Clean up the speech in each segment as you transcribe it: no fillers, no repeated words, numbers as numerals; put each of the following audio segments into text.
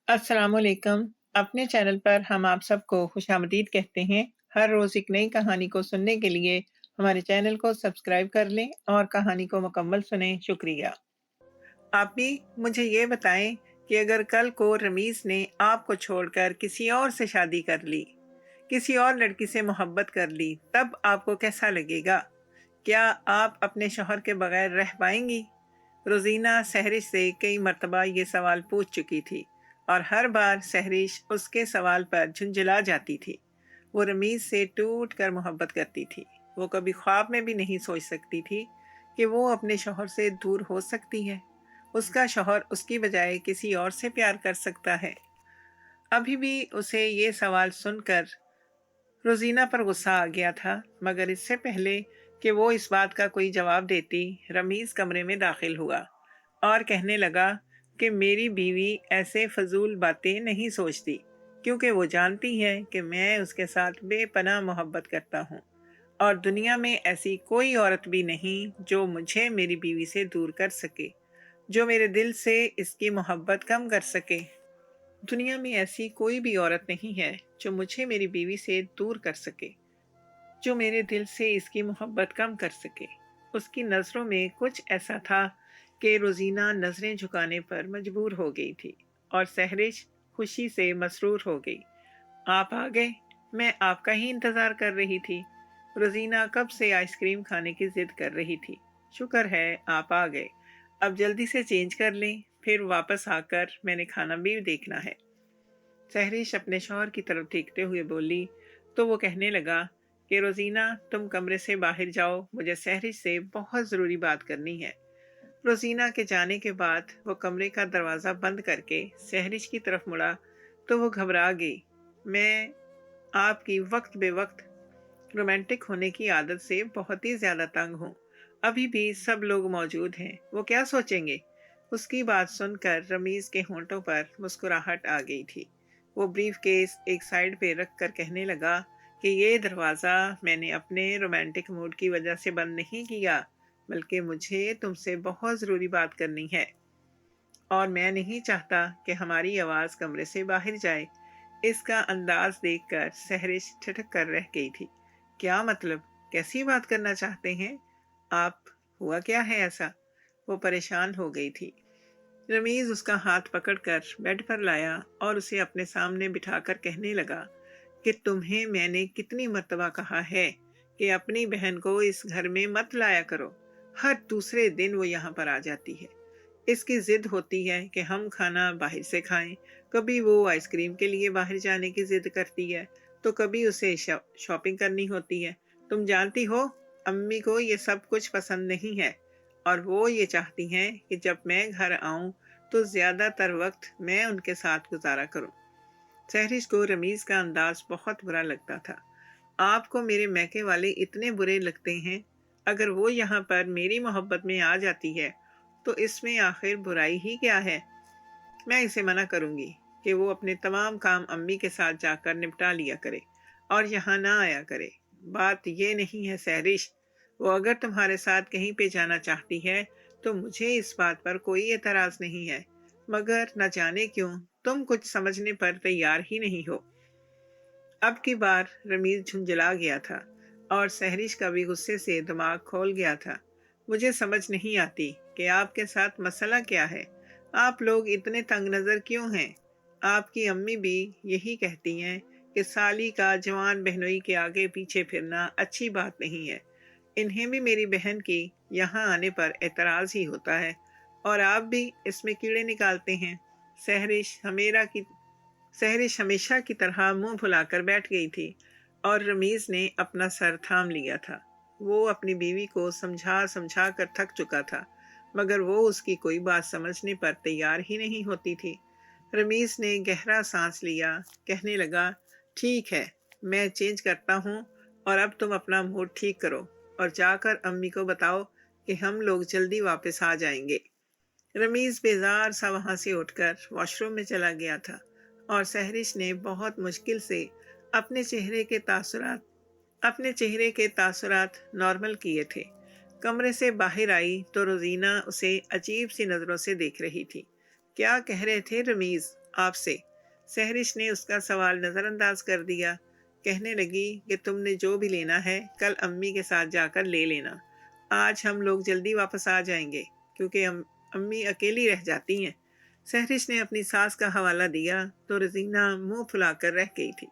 अस्सलामुअलैकुम। अपने चैनल पर हम आप सबको खुशामदीद कहते हैं। हर रोज़ एक नई कहानी को सुनने के लिए हमारे चैनल को सब्सक्राइब कर लें और कहानी को मुकम्मल सुनें। शुक्रिया। आप भी मुझे ये बताएं कि अगर कल को रमीज़ ने आपको छोड़कर किसी और से शादी कर ली, किसी और लड़की से मोहब्बत कर ली, तब आपको कैसा लगेगा? क्या आप अपने शौहर के बगैर रह पाएंगी? रोज़ीना सहरिश से कई मर्तबा ये सवाल पूछ चुकी थी और हर बार सहरिश उसके सवाल पर झुंझला जाती थी। वो रमीज़ से टूट कर मोहब्बत करती थी। वो कभी ख्वाब में भी नहीं सोच सकती थी कि वो अपने शौहर से दूर हो सकती है। उसका शौहर उसकी बजाय किसी और से प्यार कर सकता है। अभी भी उसे ये सवाल सुनकर रोज़ीना पर गुस्सा आ गया था, मगर इससे पहले कि वो इस बात का कोई जवाब देती, रमीज़ कमरे में दाखिल हुआ और कहने लगा कि मेरी बीवी ऐसे फजूल बातें नहीं सोचती, क्योंकि वो जानती है कि मैं उसके साथ बेपनाह मोहब्बत करता हूँ और दुनिया में ऐसी कोई औरत भी नहीं जो मुझे मेरी बीवी से दूर कर सके, जो मेरे दिल से इसकी मोहब्बत कम कर सके। दुनिया में ऐसी कोई भी औरत नहीं है जो मुझे मेरी बीवी से दूर कर सके, जो मेरे दिल से इसकी मोहब्बत कम कर सके। उसकी नज़रों में कुछ ऐसा था कि रोज़ीना नज़रें झुकाने पर मजबूर हो गई थी और सहरिश खुशी से मसरूर हो गई। आप आ गए, मैं आपका ही इंतज़ार कर रही थी। रोज़ीना कब से आइसक्रीम खाने की ज़िद कर रही थी। शुक्र है आप आ गए। अब जल्दी से चेंज कर लें, फिर वापस आकर मैंने खाना भी देखना है। सहरिश अपने शौहर की तरफ देखते हुए बोली तो वो कहने लगा कि रोज़ीना तुम कमरे से बाहर जाओ, मुझे सहरिश से बहुत ज़रूरी बात करनी है। रोज़ीना के जाने के बाद वो कमरे का दरवाज़ा बंद करके सहरिश की तरफ मुड़ा तो वो घबरा गई। मैं आपकी वक्त बेवक्त रोमांटिक होने की आदत से बहुत ही ज़्यादा तंग हूँ। अभी भी सब लोग मौजूद हैं, वो क्या सोचेंगे? उसकी बात सुनकर रमीज़ के होंठों पर मुस्कुराहट आ गई थी। वो ब्रीफ केस एक साइड पे रख कर कहने लगा कि ये दरवाज़ा मैंने अपने रोमांटिक मूड की वजह से बंद नहीं किया, बल्कि मुझे तुमसे बहुत ज़रूरी बात करनी है और मैं नहीं चाहता कि हमारी आवाज़ कमरे से बाहर जाए। इसका अंदाज देखकर सहरिश ठिठक कर रह गई थी। क्या मतलब? कैसी बात करना चाहते हैं आप? हुआ क्या है ऐसा? वो परेशान हो गई थी। रमीज़ उसका हाथ पकड़कर बेड पर लाया और उसे अपने सामने बिठाकर कहने लगा कि तुम्हें मैंने कितनी मर्तबा कहा है कि अपनी बहन को इस घर में मत लाया करो। हर दूसरे दिन वो यहाँ पर आ जाती है। इसकी जिद होती है कि हम खाना बाहर से खाएं। कभी वो आइसक्रीम के लिए बाहर जाने की जिद करती है, तो कभी उसे शॉपिंग करनी होती है। तुम जानती हो, अम्मी को ये सब कुछ पसंद नहीं है और वो ये चाहती हैं कि जब मैं घर आऊं तो ज़्यादातर वक्त मैं उनके साथ गुजारा करूं। सहरिश को रमीज़ का अंदाज बहुत बुरा लगता था। आपको मेरे मैके वाले इतने बुरे लगते हैं? अगर वो यहाँ पर मेरी मोहब्बत में आ जाती है तो इसमें आखिर बुराई ही क्या है? मैं इसे मना करूंगी कि वो अपने तमाम काम अम्मी के साथ जाकर निपटा लिया करे और यहाँ ना आया करे। बात ये नहीं है सहरिश, वो अगर तुम्हारे साथ कहीं पे जाना चाहती है तो मुझे इस बात पर कोई एतराज़ नहीं है, मगर न जाने क्यों तुम कुछ समझने पर तैयार ही नहीं हो। अब की बार रमीज झुंझला गया था और सहरिश का भी गुस्से से दिमाग खोल गया था। मुझे समझ नहीं आती कि आपके साथ मसला क्या है। आप लोग इतने तंग नज़र क्यों हैं? आपकी अम्मी भी यही कहती हैं कि साली का जवान बहनोई के आगे पीछे फिरना अच्छी बात नहीं है। इन्हें भी मेरी बहन की यहाँ आने पर एतराज़ ही होता है और आप भी इसमें कीड़े निकालते हैं। सहरिश हमेरा की सहरिश हमेशा की तरह मुंह फुलाकर बैठ गई थी और रमीज ने अपना सर थाम लिया था। वो अपनी बीवी को समझा समझा कर थक चुका था, मगर वो उसकी कोई बात समझने पर तैयार ही नहीं होती थी। रमीज ने गहरा सांस लिया, कहने लगा, ठीक है, मैं चेंज करता हूँ और अब तुम अपना मूड ठीक करो और जाकर अम्मी को बताओ कि हम लोग जल्दी वापस आ जाएंगे। रमीज बेजार सा वहां से उठकर वॉशरूम में चला गया था और सहरिश ने बहुत मुश्किल से अपने चेहरे के तासुरात नॉर्मल किए थे। कमरे से बाहर आई तो रोजीना उसे अजीब सी नज़रों से देख रही थी। क्या कह रहे थे रमीज? آپ سے۔ سحرش نے اس کا سوال نظر انداز کر دیا۔ کہنے لگی کہ تم نے جو بھی لینا ہے کل امی کے ساتھ جا کر لے لینا۔ آج ہم لوگ جلدی واپس آ جائیں گے کیونکہ امی اکیلی رہ جاتی ہیں۔ سحرش نے اپنی ساس کا حوالہ دیا تو روزینہ منہ پھلا کر رہ گئی تھی۔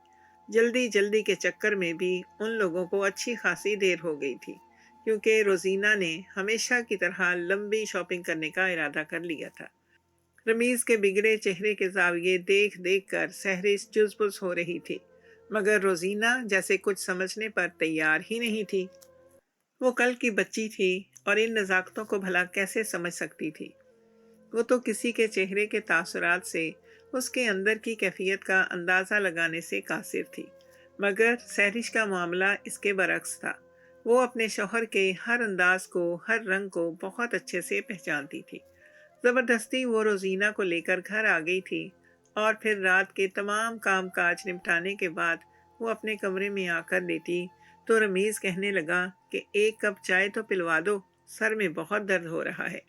جلدی جلدی کے چکر میں بھی ان لوگوں کو اچھی خاصی دیر ہو گئی تھی کیونکہ روزینہ نے ہمیشہ کی طرح لمبی شاپنگ کرنے کا ارادہ کر لیا تھا۔ رمیز کے بگڑے چہرے کے زاویے دیکھ دیکھ کر سحرش جزبز ہو رہی تھی، مگر روزینہ جیسے کچھ سمجھنے پر تیار ہی نہیں تھی۔ وہ کل کی بچی تھی اور ان نزاکتوں کو بھلا کیسے سمجھ سکتی تھی؟ وہ تو کسی کے چہرے کے تاثرات سے اس کے اندر کی کیفیت کا اندازہ لگانے سے قاصر تھی، مگر سحرش کا معاملہ اس کے برعکس تھا۔ وہ اپنے شوہر کے ہر انداز کو، ہر رنگ کو بہت اچھے سے پہچانتی تھی۔ زبردستی وہ روزینہ کو لے کر گھر آ گئی تھی اور پھر رات کے تمام کام کاج نمٹانے کے بعد وہ اپنے کمرے میں آ کر لیٹی تو رمیز کہنے لگا کہ ایک کپ چائے تو پلوا دو، سر میں بہت درد ہو رہا ہے۔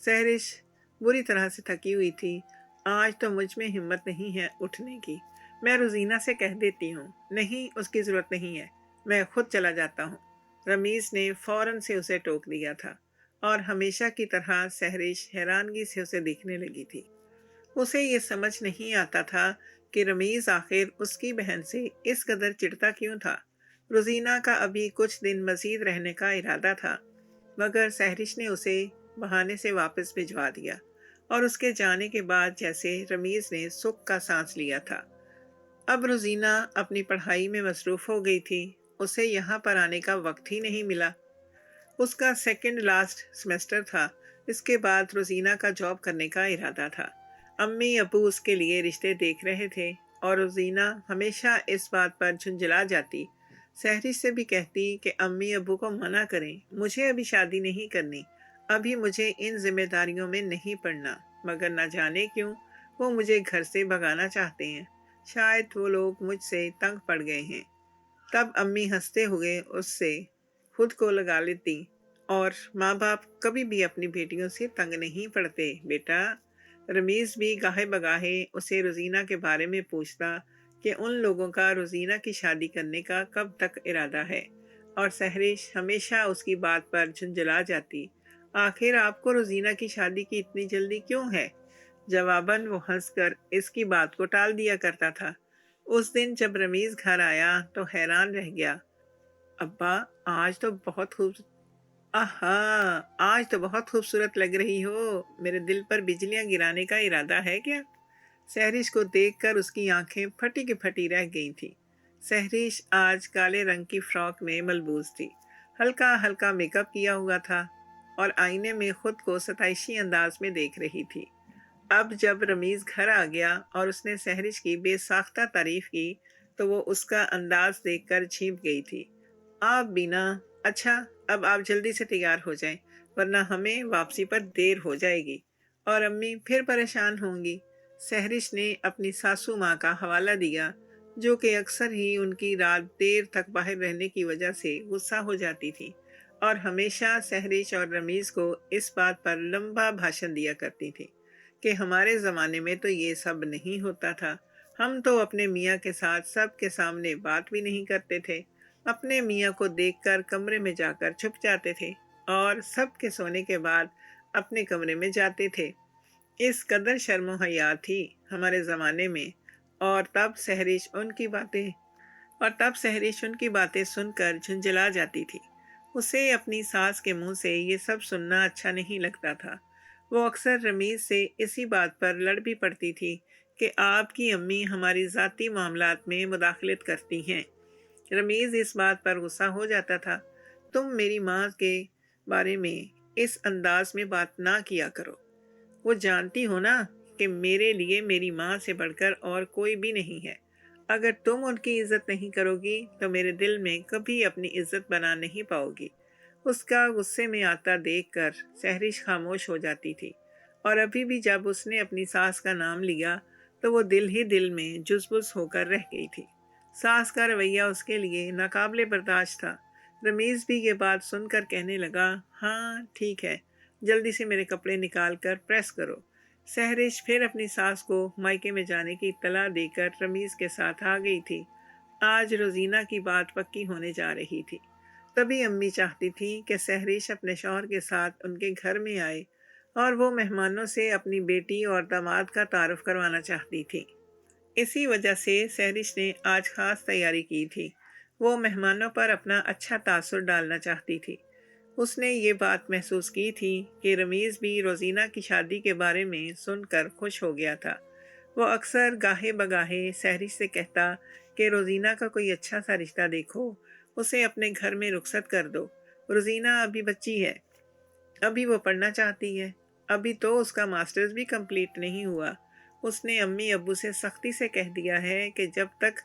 سحرش بری طرح سے تھکی ہوئی تھی۔ آج تو مجھ میں ہمت نہیں ہے اٹھنے کی، میں روزینہ سے کہہ دیتی ہوں۔ نہیں، اس کی ضرورت نہیں ہے، میں خود چلا جاتا ہوں۔ رمیز نے فوراً سے اسے ٹوک دیا تھا اور ہمیشہ کی طرح سحرش حیرانگی سے اسے دیکھنے لگی تھی۔ اسے یہ سمجھ نہیں آتا تھا کہ رمیز آخر اس کی بہن سے اس قدر چڑھتا کیوں تھا۔ روزینہ کا ابھی کچھ دن مزید رہنے کا ارادہ تھا، مگر سحرش نے اسے بہانے سے واپس بھجوا دیا اور اس کے جانے کے بعد جیسے رمیز نے سکھ کا سانس لیا تھا۔ اب روزینہ اپنی پڑھائی میں مصروف ہو گئی تھی، اسے یہاں پر آنے کا وقت ہی نہیں ملا۔ اس کا سیکنڈ لاسٹ سیمسٹر تھا۔ اس کے بعد روزینہ کا جاب کرنے کا ارادہ تھا۔ امی ابو اس کے لیے رشتے دیکھ رہے تھے اور روزینہ ہمیشہ اس بات پر جھنجھلا جاتی، سحرش سے بھی کہتی کہ امی ابو کو منع کریں، مجھے ابھی شادی نہیں کرنی، ابھی مجھے ان ذمہ داریوں میں نہیں پڑنا، مگر نہ جانے کیوں وہ مجھے گھر سے بھگانا چاہتے ہیں۔ شاید وہ لوگ مجھ سے تنگ پڑ گئے ہیں۔ تب امی ہنستے ہوئے اس سے خود کو لگا لیتی، اور ماں باپ کبھی بھی اپنی بیٹیوں سے تنگ نہیں پڑتے بیٹا۔ رمیز بھی گاہے بگاہے اسے روزینہ کے بارے میں پوچھتا کہ ان لوگوں کا روزینہ کی شادی کرنے کا کب تک ارادہ ہے، اور سحرش ہمیشہ اس کی بات پر جھنجھلا جاتی، آخر آپ کو روزینہ کی شادی کی اتنی جلدی کیوں ہے؟ جواباً وہ ہنس کر اس کی بات کو ٹال دیا کرتا تھا۔ اس دن جب رمیز گھر آیا تو حیران رہ گیا۔ ابا، آج تو بہت خوبصورت لگ رہی ہو، میرے دل پر بجلیاں گرانے کا ارادہ ہے کیا؟ سحرش کو دیکھ کر اس کی آنکھیں پھٹی کی پھٹی رہ گئی تھی۔ سحرش آج کالے رنگ کی فراک میں ملبوس تھی، ہلکا ہلکا میک اپ کیا ہوا تھا اور آئینے میں خود کو ستائشی انداز میں دیکھ رہی تھی۔ اب جب رمیز گھر آ گیا اور اس نے سحرش کی بے ساختہ تعریف کی تو وہ اس کا انداز دیکھ کر چھینپ گئی تھی۔ آپ بینا، اچھا اب آپ جلدی سے تیار ہو جائیں ورنہ ہمیں واپسی پر دیر ہو جائے گی اور امی پھر پریشان ہوں گی۔ سحرش نے اپنی ساسو ماں کا حوالہ دیا، جو کہ اکثر ہی ان کی رات دیر تک باہر رہنے کی وجہ سے غصہ ہو جاتی تھی اور ہمیشہ سحرش اور رمیز کو اس بات پر لمبا بھاشن دیا کرتی تھی کہ ہمارے زمانے میں تو یہ سب نہیں ہوتا تھا، ہم تو اپنے میاں کے ساتھ سب کے سامنے بات بھی نہیں کرتے تھے، اپنے میاں کو دیکھ کر کمرے میں جا کر چھپ جاتے تھے اور سب کے سونے کے بعد اپنے کمرے میں جاتے تھے۔ اس قدر شرم و حیا تھی ہمارے زمانے میں، اور تب سحرش ان کی باتیں سن کر جھنجھلا جاتی تھی۔ اسے اپنی ساس کے منہ سے یہ سب سننا اچھا نہیں لگتا تھا۔ وہ اکثر رمیز سے اسی بات پر لڑ بھی پڑتی تھی کہ آپ کی امی ہماری ذاتی معاملات میں مداخلت کرتی ہیں۔ رمیز اس بات پر غصہ ہو جاتا تھا، تم میری ماں کے بارے میں اس انداز میں بات نہ کیا کرو، وہ جانتی ہو نا کہ میرے لیے میری ماں سے بڑھ کر اور کوئی بھی نہیں ہے، اگر تم ان کی عزت نہیں کرو گی تو میرے دل میں کبھی اپنی عزت بنا نہیں پاؤ گی۔ اس کا غصے میں آتا دیکھ کر سحرش خاموش ہو جاتی تھی، اور ابھی بھی جب اس نے اپنی ساس کا نام لیا تو وہ دل ہی دل میں جزبز ہو کر رہ گئی تھی۔ ساس کا رویہ اس کے لیے ناقابل برداشت تھا۔ رمیز بھی یہ بات سن کر کہنے لگا، ہاں ٹھیک ہے، جلدی سے میرے کپڑے نکال کر پریس کرو، सहरिश फिर अपनी सास को मायके में जाने की इत्तला देकर रमीज के साथ आ गई थी। आज रोजीना की बात पक्की होने जा रही थी। तभी अम्मी चाहती थी कि सहरिश अपने शौहर के साथ उनके घर में आए और वो मेहमानों से अपनी बेटी और दामाद का तारुफ करवाना चाहती थी। इसी वजह से सहरिश ने आज खास तैयारी की थी। वो मेहमानों पर अपना अच्छा तासुर डालना चाहती थी। उसने ये बात महसूस की थी कि रमीज़ भी रोज़ीना की शादी के बारे में सुनकर खुश हो गया था। वो अक्सर गाहे बगाहे सहरिश से कहता कि रोज़ीना का कोई अच्छा सा रिश्ता देखो, उसे अपने घर में रुखसत कर दो। रोज़ीना अभी बच्ची है, अभी वो पढ़ना चाहती है, अभी तो उसका मास्टर्स भी कंप्लीट नहीं हुआ। उसने अम्मी अब्बू से सख्ती से कह दिया है कि जब तक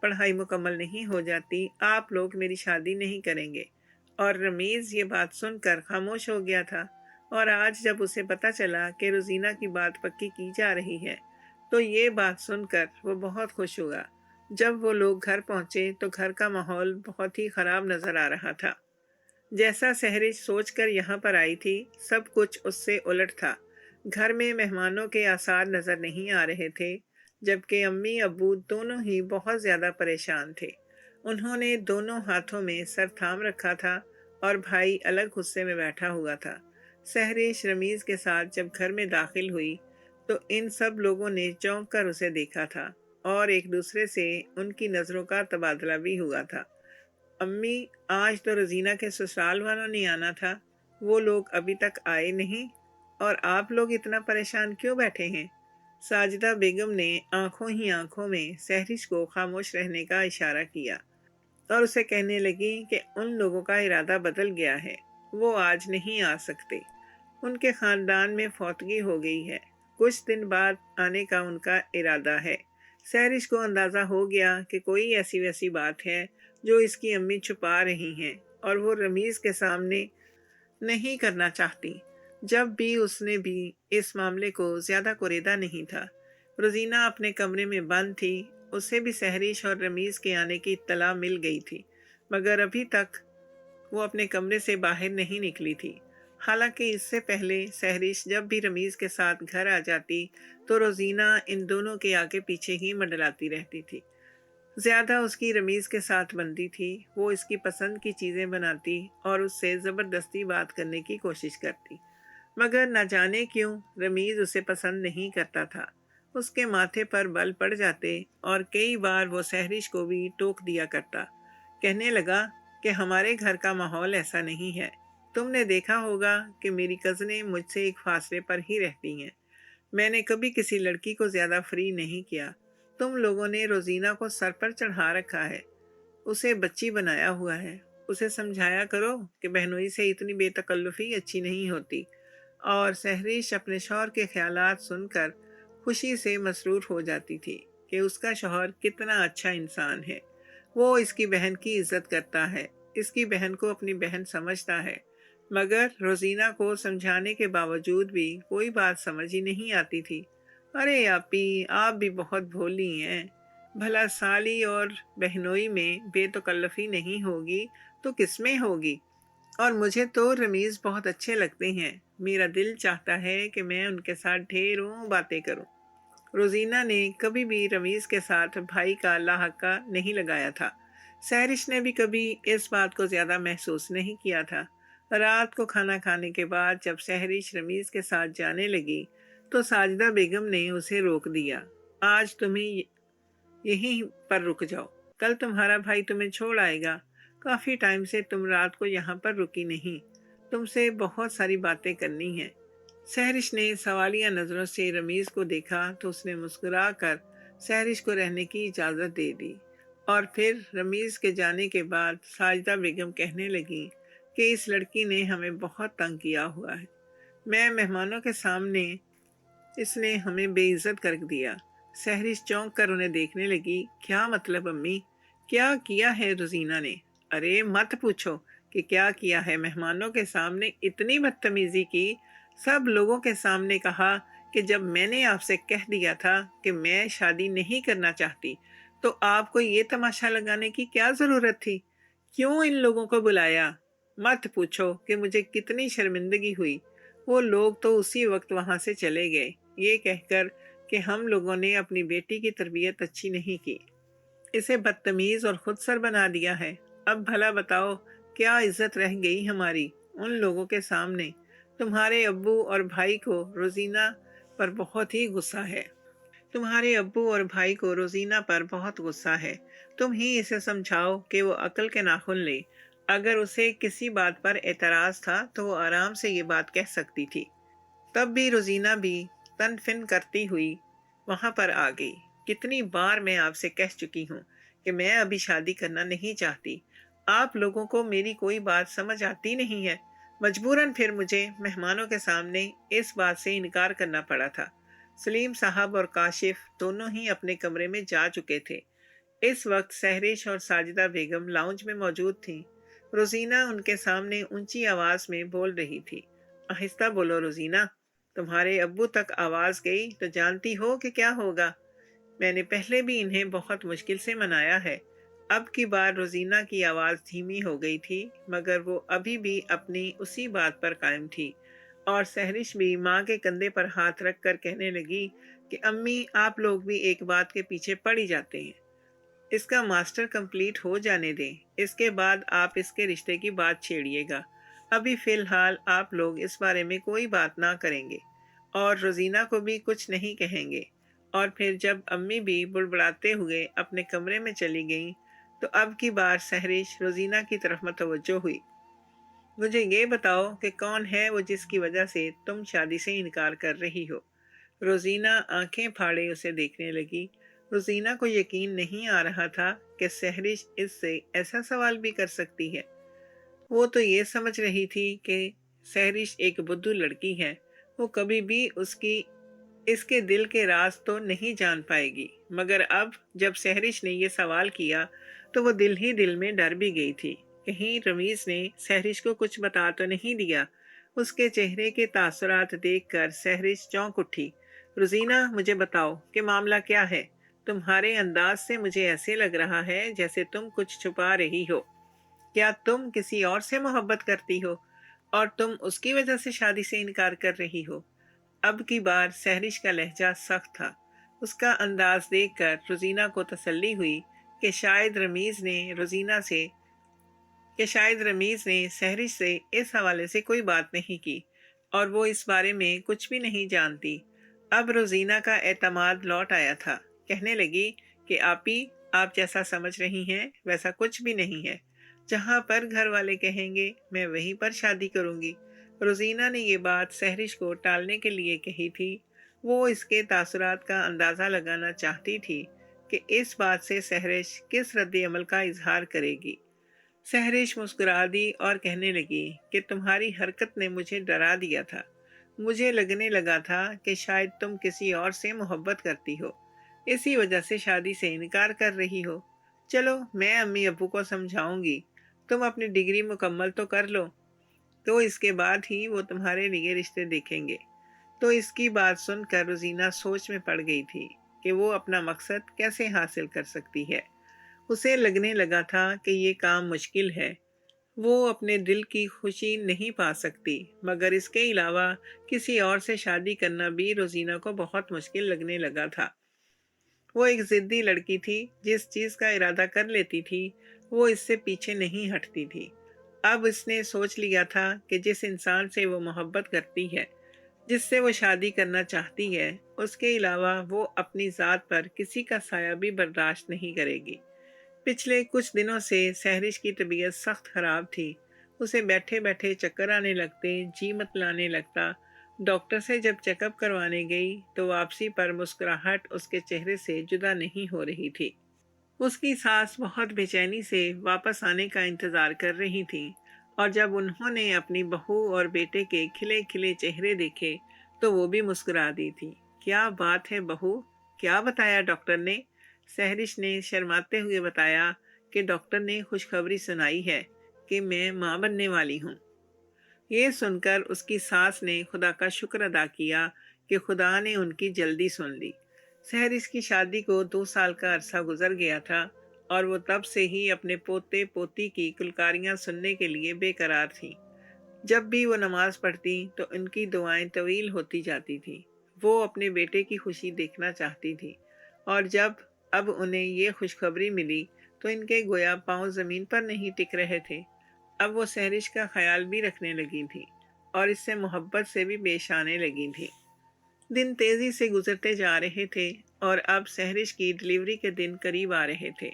पढ़ाई मुकम्मल नहीं हो जाती, आप लोग मेरी शादी नहीं करेंगे। और रमीज़ ये बात सुनकर खामोश हो गया था। और आज जब उसे पता चला कि रोज़ीना की बात पक्की की जा रही है, तो ये बात सुनकर वो बहुत खुश हुआ। जब वो लोग घर पहुंचे तो घर का माहौल बहुत ही ख़राब नज़र आ रहा था। जैसा सहरिश सोचकर यहाँ पर आई थी, सब कुछ उससे उलट था। घर में मेहमानों के आसार नज़र नहीं आ रहे थे, जबकि अम्मी अब्बू दोनों ही बहुत ज़्यादा परेशान थे। उन्होंने दोनों हाथों में सर थाम रखा था और भाई अलग गुस्से में बैठा हुआ था। सहरिश रमीज़ के साथ जब घर में दाखिल हुई, तो इन सब लोगों ने चौंक कर उसे देखा था और एक दूसरे से उनकी नज़रों का तबादला भी हुआ था। अम्मी, आज तो रोजीना के ससुराल वालों ने आना था, वो लोग अभी तक आए नहीं और आप लोग इतना परेशान क्यों बैठे हैं? साजिदा बेगम ने आंखों ही आंखों में सहरिश को खामोश रहने का इशारा किया और उसे कहने लगी कि उन लोगों का इरादा बदल गया है, वो आज नहीं आ सकते। उनके खानदान में फौतगी हो गई है, कुछ दिन बाद आने का उनका इरादा है। सहरिश को अंदाज़ा हो गया कि कोई ऐसी वैसी बात है जो इसकी अम्मी छुपा रही हैं और वो रमीज़ के सामने नहीं करना चाहती। जब भी उसने भी इस मामले को ज़्यादा कुरेदा नहीं था। रोज़ीना अपने कमरे में बंद थी। उसे भी सहरिश और रमीज़ के आने की इत्तला मिल गई थी, मगर अभी तक वो अपने कमरे से बाहर नहीं निकली थी। हालांकि इससे पहले सहरिश जब भी रमीज़ के साथ घर आ जाती, तो रोज़ीना इन दोनों के आगे पीछे ही मंडलाती रहती थी। ज़्यादा उसकी रमीज़ के साथ बनती थी। वो इसकी पसंद की चीज़ें बनाती और उससे ज़बरदस्ती बात करने की कोशिश करती, मगर न जाने क्यों रमीज़ उसे पसंद नहीं करता था। उसके माथे पर बल पड़ जाते और कई बार वो सहरिश को भी टोक दिया करता। कहने लगा कि हमारे घर का माहौल ऐसा नहीं है। तुमने देखा होगा कि मेरी कज़नें मुझसे एक फासले पर ही रहती हैं। मैंने कभी किसी लड़की को ज़्यादा फ्री नहीं किया। तुम लोगों ने रोज़ीना को सर पर चढ़ा रखा है, उसे बच्ची बनाया हुआ है। उसे समझाया करो कि बहनोई से इतनी बेतकल्लुफ़ी अच्छी नहीं होती। और सहरिश अपने शौहर के ख़यालात सुनकर खुशी से मसरूर हो जाती थी कि उसका शौहर कितना अच्छा इंसान है। वो इसकी बहन की इज़्ज़त करता है, इसकी बहन को अपनी बहन समझता है। मगर रोज़ीना को समझाने के बावजूद भी कोई बात समझ ही नहीं आती थी। अरे आपी, आप भी बहुत भोली हैं। भला साली और बहनोई में बेतकल्लफ़ी नहीं होगी तो किस में होगी? और मुझे तो रमीज़ बहुत अच्छे लगते हैं। मेरा दिल चाहता है कि मैं उनके साथ ढेरों बातें करूं। रोज़ीना ने कभी भी रमीज़ के साथ भाई का लाहका नहीं लगाया था। सहरिश ने भी कभी इस बात को ज़्यादा महसूस नहीं किया था। रात को खाना खाने के बाद जब सहरिश रमीज़ के साथ जाने लगी, तो साजिदा बेगम ने उसे रोक दिया। आज तुम्हें यहीं पर रुक जाओ, कल तुम्हारा भाई तुम्हें छोड़ आएगा। काफ़ी टाइम से तुम रात को यहाँ पर रुकी नहीं, तुमसे बहुत सारी बातें करनी हैं। सहरिश ने सवालिया नज़रों से रमीज़ को देखा तो उसने मुस्कुरा कर सहरिश को रहने की इजाज़त दे दी। और फिर रमीज़ के जाने के बाद साजिदा बेगम कहने लगी कि इस लड़की ने हमें बहुत तंग किया हुआ है। मैं मेहमानों के सामने इसने हमें बेइज्जत कर दिया। सहरिश चौंक कर उन्हें देखने लगी। क्या मतलब अम्मी? क्या किया है रोजीना ने? अरे मत पूछो कि क्या किया है। मेहमानों के सामने इतनी बदतमीजी की, सब लोगों के सामने कहा कि जब मैंने आपसे कह दिया था कि मैं शादी नहीं करना चाहती, तो आपको ये तमाशा लगाने की क्या ज़रूरत थी? क्यों इन लोगों को बुलाया? मत पूछो कि मुझे कितनी शर्मिंदगी हुई। वो लोग तो उसी वक्त वहाँ से चले गए। یہ کہہ کر کہ ہم لوگوں نے اپنی بیٹی کی تربیت اچھی نہیں کی، اسے بدتمیز اور خود سر بنا دیا ہے۔ اب بھلا بتاؤ کیا عزت رہ گئی ہماری ان لوگوں کے سامنے؟ تمہارے ابو اور بھائی کو روزینہ پر بہت ہی غصہ ہے۔ تمہارے ابو اور بھائی کو روزینہ پر بہت غصہ ہے۔ تم ہی اسے سمجھاؤ کہ وہ عقل کے ناخن لے۔ اگر اسے کسی بات پر اعتراض تھا تو وہ آرام سے یہ بات کہہ سکتی تھی۔ تب بھی روزینہ بھی تن فن کرتی ہوئی وہاں پر آ گئی۔ کتنی بار میں آپ سے کہہ چکی ہوں کہ میں ابھی شادی کرنا نہیں چاہتی۔ آپ لوگوں کو میری کوئی بات سمجھ آتی نہیں ہے۔ مجبوراً پھر مجھے مہمانوں کے سامنے اس بات سے انکار کرنا پڑا تھا۔ سلیم صاحب اور کاشف دونوں ہی اپنے کمرے میں جا چکے تھے۔ اس وقت سہرش اور ساجدہ بیگم لاؤنج میں موجود تھیں۔ روزینہ ان کے سامنے اونچی آواز میں بول رہی تھی۔ آہستہ بولو روزینہ، تمہارے ابو تک آواز گئی تو جانتی ہو کہ کیا ہوگا۔ میں نے پہلے بھی انہیں بہت مشکل سے منایا ہے۔ اب کی بار روزینہ کی آواز دھیمی ہو گئی تھی، مگر وہ ابھی بھی اپنی اسی بات پر قائم تھی، اور سہرش بھی ماں کے کندھے پر ہاتھ رکھ کر کہنے لگی کہ امی آپ لوگ بھی ایک بات کے پیچھے پڑ ہی جاتے ہیں۔ اس کا ماسٹر کمپلیٹ ہو جانے دیں، اس کے بعد آپ اس کے رشتے کی بات چھیڑیے گا۔ ابھی فی الحال آپ لوگ اس بارے میں کوئی بات نہ کریں گے اور روزینہ کو بھی کچھ نہیں کہیں گے۔ اور پھر جب امی بھی بڑبڑاتے ہوئے اپنے کمرے میں چلی گئیں تو اب کی بار سہرش روزینہ کی طرف متوجہ ہوئی۔ مجھے یہ بتاؤ کہ کون ہے وہ جس کی وجہ سے تم شادی سے انکار کر رہی ہو؟ روزینہ آنکھیں پھاڑے اسے دیکھنے لگی۔ روزینہ کو یقین نہیں آ رہا تھا کہ سہرش اس سے ایسا سوال بھی کر سکتی ہے۔ وہ تو یہ سمجھ رہی تھی کہ سہرش ایک بدھو لڑکی ہے، وہ کبھی بھی اس کے دل کے راز تو نہیں جان پائے گی، مگر اب جب سہرش نے یہ سوال کیا تو وہ دل ہی دل میں ڈر بھی گئی تھی۔ کہیں رمیز نے سہرش کو کچھ بتا تو نہیں دیا۔ اس کے چہرے کے تاثرات دیکھ کر سہرش چونک اٹھی۔ روزینہ مجھے بتاؤ کہ معاملہ کیا ہے؟ تمہارے انداز سے مجھے ایسے لگ رہا ہے جیسے تم کچھ چھپا رہی ہو۔ کیا تم کسی اور سے محبت کرتی ہو اور تم اس کی وجہ سے شادی سے انکار کر رہی ہو؟ اب کی بار سہرش کا لہجہ سخت تھا۔ اس کا انداز دیکھ کر روزینہ کو تسلی ہوئی کہ شاید رمیز نے سہرش سے اس حوالے سے کوئی بات نہیں کی اور وہ اس بارے میں کچھ بھی نہیں جانتی۔ اب روزینہ کا اعتماد لوٹ آیا تھا۔ کہنے لگی کہ آپی، آپ جیسا سمجھ رہی ہیں ویسا کچھ بھی نہیں ہے۔ جہاں پر گھر والے کہیں گے میں وہیں پر شادی کروں گی۔ روزینہ نے یہ بات سہرش کو ٹالنے کے لیے کہی تھی۔ وہ اس کے تاثرات کا اندازہ لگانا چاہتی تھی کہ اس بات سے سہرش کس رد عمل کا اظہار کرے گی۔ سہرش مسکرا دی اور کہنے لگی کہ تمہاری حرکت نے مجھے ڈرا دیا تھا۔ مجھے لگنے لگا تھا کہ شاید تم کسی اور سے محبت کرتی ہو، اسی وجہ سے شادی سے انکار کر رہی ہو۔ چلو میں امی ابو کو سمجھاؤں گی، تم اپنی ڈگری مکمل تو کر لو، تو اس کے بعد ہی وہ تمہارے لیے رشتے دیکھیں گے۔ تو اس کی بات سن کر روزینہ سوچ میں پڑ گئی تھی کہ وہ اپنا مقصد کیسے حاصل کر سکتی ہے۔ اسے لگنے لگا تھا کہ یہ کام مشکل ہے، وہ اپنے دل کی خوشی نہیں پا سکتی، مگر اس کے علاوہ کسی اور سے شادی کرنا بھی روزینہ کو بہت مشکل لگنے لگا تھا۔ وہ ایک ضدی لڑکی تھی، جس چیز کا ارادہ کر لیتی تھی وہ اس سے پیچھے نہیں ہٹتی تھی۔ اب اس نے سوچ لیا تھا کہ جس انسان سے وہ محبت کرتی ہے، جس سے وہ شادی کرنا چاہتی ہے، اس کے علاوہ وہ اپنی ذات پر کسی کا سایہ بھی برداشت نہیں کرے گی۔ پچھلے کچھ دنوں سے سہرش کی طبیعت سخت خراب تھی۔ اسے بیٹھے بیٹھے چکر آنے لگتے، جی متلانے لگتا۔ ڈاکٹر سے جب چیک اپ کروانے گئی تو واپسی پر مسکراہٹ اس کے چہرے سے جدا نہیں ہو رہی تھی۔ اس کی ساس بہت بے چینی سے واپس آنے کا انتظار کر رہی تھی، اور جب انہوں نے اپنی بہو اور بیٹے کے کھلے کھلے چہرے دیکھے تو وہ بھی مسکرا دی تھی۔ کیا بات ہے بہو، کیا بتایا ڈاکٹر نے؟ سہرش نے شرماتے ہوئے بتایا کہ ڈاکٹر نے خوشخبری سنائی ہے کہ میں ماں بننے والی ہوں۔ یہ سن کر اس کی ساس نے خدا کا شکر ادا کیا کہ خدا نے ان کی جلدی سن لی۔ سہرش کی شادی کو 2 سال کا عرصہ گزر گیا تھا اور وہ تب سے ہی اپنے پوتے پوتی کی کلکاریاں سننے کے لیے بے قرار تھی۔ جب بھی وہ نماز پڑھتی تو ان کی دعائیں طویل ہوتی جاتی تھیں۔ وہ اپنے بیٹے کی خوشی دیکھنا چاہتی تھی، اور جب اب انہیں یہ خوشخبری ملی تو ان کے گویا پاؤں زمین پر نہیں ٹک رہے تھے۔ اب وہ سہرش کا خیال بھی رکھنے لگی تھی اور اس سے محبت سے بھی پیش آنے لگی تھی۔ دن تیزی سے گزرتے جا رہے تھے اور اب سہرش کی ڈلیوری کے دن قریب آ رہے تھے۔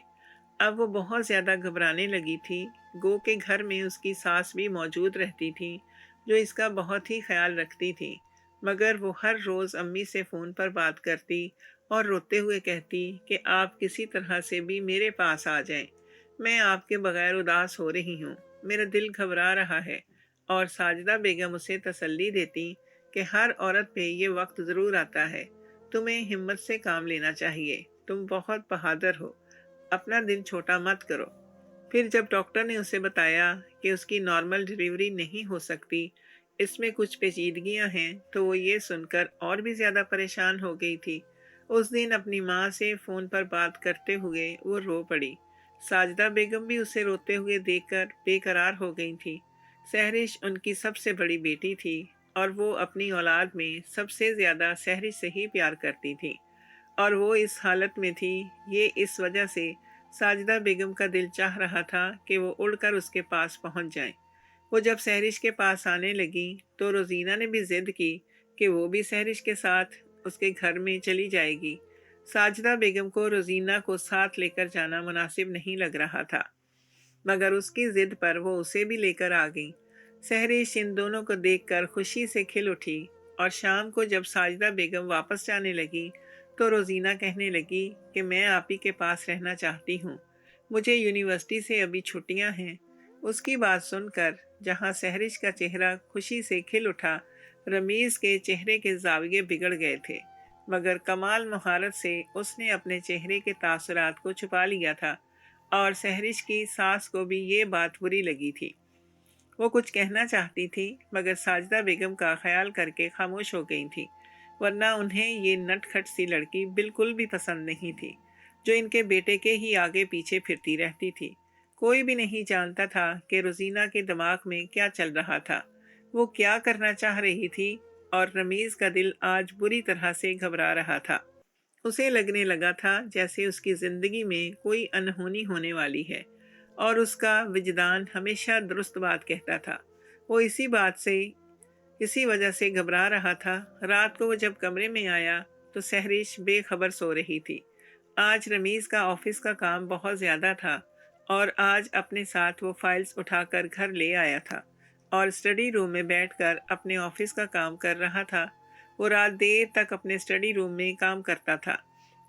اب وہ بہت زیادہ گھبرانے لگی تھی، گو کہ گھر میں اس کی ساس بھی موجود رہتی تھی جو اس کا بہت ہی خیال رکھتی تھی، مگر وہ ہر روز امی سے فون پر بات کرتی اور روتے ہوئے کہتی کہ آپ کسی طرح سے بھی میرے پاس آ جائیں، میں آپ کے بغیر اداس ہو رہی ہوں، میرا دل گھبرا رہا ہے۔ اور ساجدہ بیگم اسے تسلی دیتی کہ ہر عورت پہ یہ وقت ضرور آتا ہے، تمہیں ہمت سے کام لینا چاہیے، تم بہت بہادر ہو، اپنا دل چھوٹا مت کرو۔ پھر جب ڈاکٹر نے اسے بتایا کہ اس کی نارمل ڈلیوری نہیں ہو سکتی، اس میں کچھ پیچیدگیاں ہیں، تو وہ یہ سن کر اور بھی زیادہ پریشان ہو گئی تھی۔ اس دن اپنی ماں سے فون پر بات کرتے ہوئے وہ رو پڑی۔ ساجدہ بیگم بھی اسے روتے ہوئے دیکھ کر بے قرار ہو گئی تھی۔ سہرش ان کی سب سے بڑی بیٹی تھی اور وہ اپنی اولاد میں سب سے زیادہ سہرش سے ہی پیار کرتی تھی، اور وہ اس حالت میں تھی، یہ اس وجہ سے ساجدہ بیگم کا دل چاہ رہا تھا کہ وہ اڑ کر اس کے پاس پہنچ جائیں۔ وہ جب سہرش کے پاس آنے لگی تو روزینہ نے بھی ضد کی کہ وہ بھی سہرش کے ساتھ اس کے گھر میں چلی جائے گی۔ ساجدہ بیگم کو روزینہ کو ساتھ لے کر جانا مناسب نہیں لگ رہا تھا، مگر اس کی ضد پر وہ اسے بھی لے کر آ گئی۔ سہرش ان دونوں کو دیکھ کر خوشی سے کھل اٹھی، اور شام کو جب ساجدہ بیگم واپس جانے لگی تو روزینہ کہنے لگی کہ میں آپ ہی کے پاس رہنا چاہتی ہوں، مجھے یونیورسٹی سے ابھی چھٹیاں ہیں۔ اس کی بات سن کر جہاں سہرش کا چہرہ خوشی سے کھل اٹھا، رمیز کے چہرے کے زاویے بگڑ گئے تھے، مگر کمال مہارت سے اس نے اپنے چہرے کے تاثرات کو چھپا لیا تھا، اور سہرش کی ساس کو بھی یہ بات بری لگی تھی۔ وہ کچھ کہنا چاہتی تھی مگر ساجدہ بیگم کا خیال کر کے خاموش ہو گئی تھی، ورنہ انہیں یہ نٹ کھٹ سی لڑکی بالکل بھی پسند نہیں تھی جو ان کے بیٹے کے ہی آگے پیچھے پھرتی رہتی تھی۔ کوئی بھی نہیں جانتا تھا کہ روزینہ کے دماغ میں کیا چل رہا تھا، وہ کیا کرنا چاہ رہی تھی، اور رمیز کا دل آج بری طرح سے گھبرا رہا تھا۔ اسے لگنے لگا تھا جیسے اس کی زندگی میں کوئی انہونی ہونے والی ہے، اور اس کا وجدان ہمیشہ درست بات کہتا تھا۔ وہ اسی وجہ سے گھبرا رہا تھا۔ رات کو وہ جب کمرے میں آیا تو سہرش بے خبر سو رہی تھی۔ آج رمیز کا آفس کا کام بہت زیادہ تھا، اور آج اپنے ساتھ وہ فائلز اٹھا کر گھر لے آیا تھا اور اسٹڈی روم میں بیٹھ کر اپنے آفس کا کام کر رہا تھا۔ وہ رات دیر تک اپنے اسٹڈی روم میں کام کرتا تھا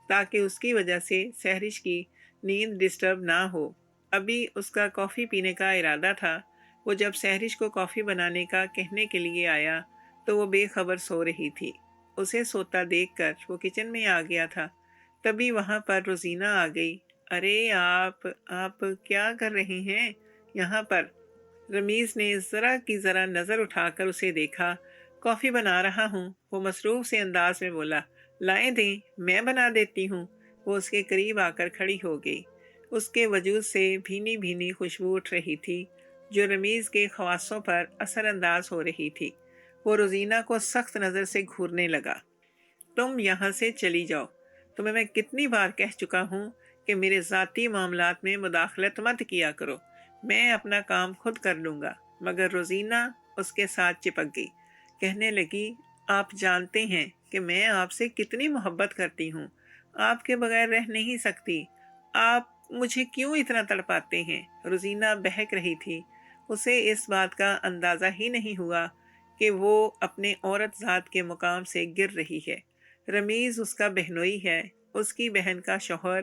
تاکہ اس کی وجہ سے سہرش کی نیند ڈسٹرب نہ ہو۔ ابھی اس کا کافی پینے کا ارادہ تھا۔ وہ جب سہرش کو کافی بنانے کا کہنے کے لیے آیا تو وہ بے خبر سو رہی تھی۔ اسے سوتا دیکھ کر وہ کچن میں آ گیا تھا، تبھی وہاں پر روزینہ آ گئی۔ ارے آپ کیا کر رہے ہیں یہاں پر؟ رمیز نے ذرا کی ذرا نظر اٹھا کر اسے دیکھا۔ کافی بنا رہا ہوں، وہ مصروف سے انداز میں بولا۔ لائیں دیں، میں بنا دیتی ہوں۔ وہ اس کے قریب آ کر کھڑی ہو گئی۔ اس کے وجود سے بھینی بھینی خوشبو اٹھ رہی تھی جو رمیز کے خواصوں پر اثر انداز ہو رہی تھی۔ وہ روزینہ کو سخت نظر سے گھورنے لگا۔ تم یہاں سے چلی جاؤ، تمہیں میں کتنی بار کہہ چکا ہوں کہ میرے ذاتی معاملات میں مداخلت مت کیا کرو، میں اپنا کام خود کر لوں گا۔ مگر روزینہ اس کے ساتھ چپک گئی، کہنے لگی آپ جانتے ہیں کہ میں آپ سے کتنی محبت کرتی ہوں، آپ کے بغیر رہ نہیں سکتی، آپ مجھے کیوں اتنا تڑپاتے ہیں؟ روزینہ بہک رہی تھی۔ اسے اس بات کا اندازہ ہی نہیں ہوا کہ وہ اپنے عورت ذات کے مقام سے گر رہی ہے۔ رمیز اس کا بہنوئی ہے، اس کی بہن کا شوہر،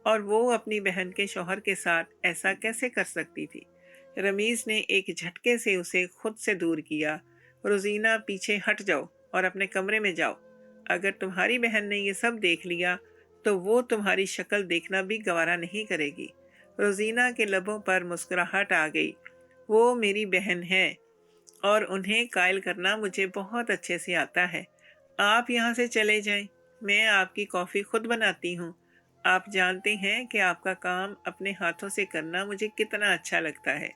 اور وہ اپنی بہن کے شوہر کے ساتھ ایسا کیسے کر سکتی تھی؟ رمیز نے ایک جھٹکے سے اسے خود سے دور کیا۔ روزینہ پیچھے ہٹ جاؤ اور اپنے کمرے میں جاؤ، اگر تمہاری بہن نے یہ سب دیکھ لیا تو وہ تمہاری شکل دیکھنا بھی گوارا نہیں کرے گی۔ روزینہ کے لبوں پر مسکراہٹ آ گئی۔ وہ میری بہن ہے اور انہیں قائل کرنا مجھے بہت اچھے سے آتا ہے۔ آپ یہاں سے چلے جائیں، میں آپ کی کافی خود بناتی ہوں۔ آپ جانتے ہیں کہ آپ کا کام اپنے ہاتھوں سے کرنا مجھے کتنا اچھا لگتا ہے۔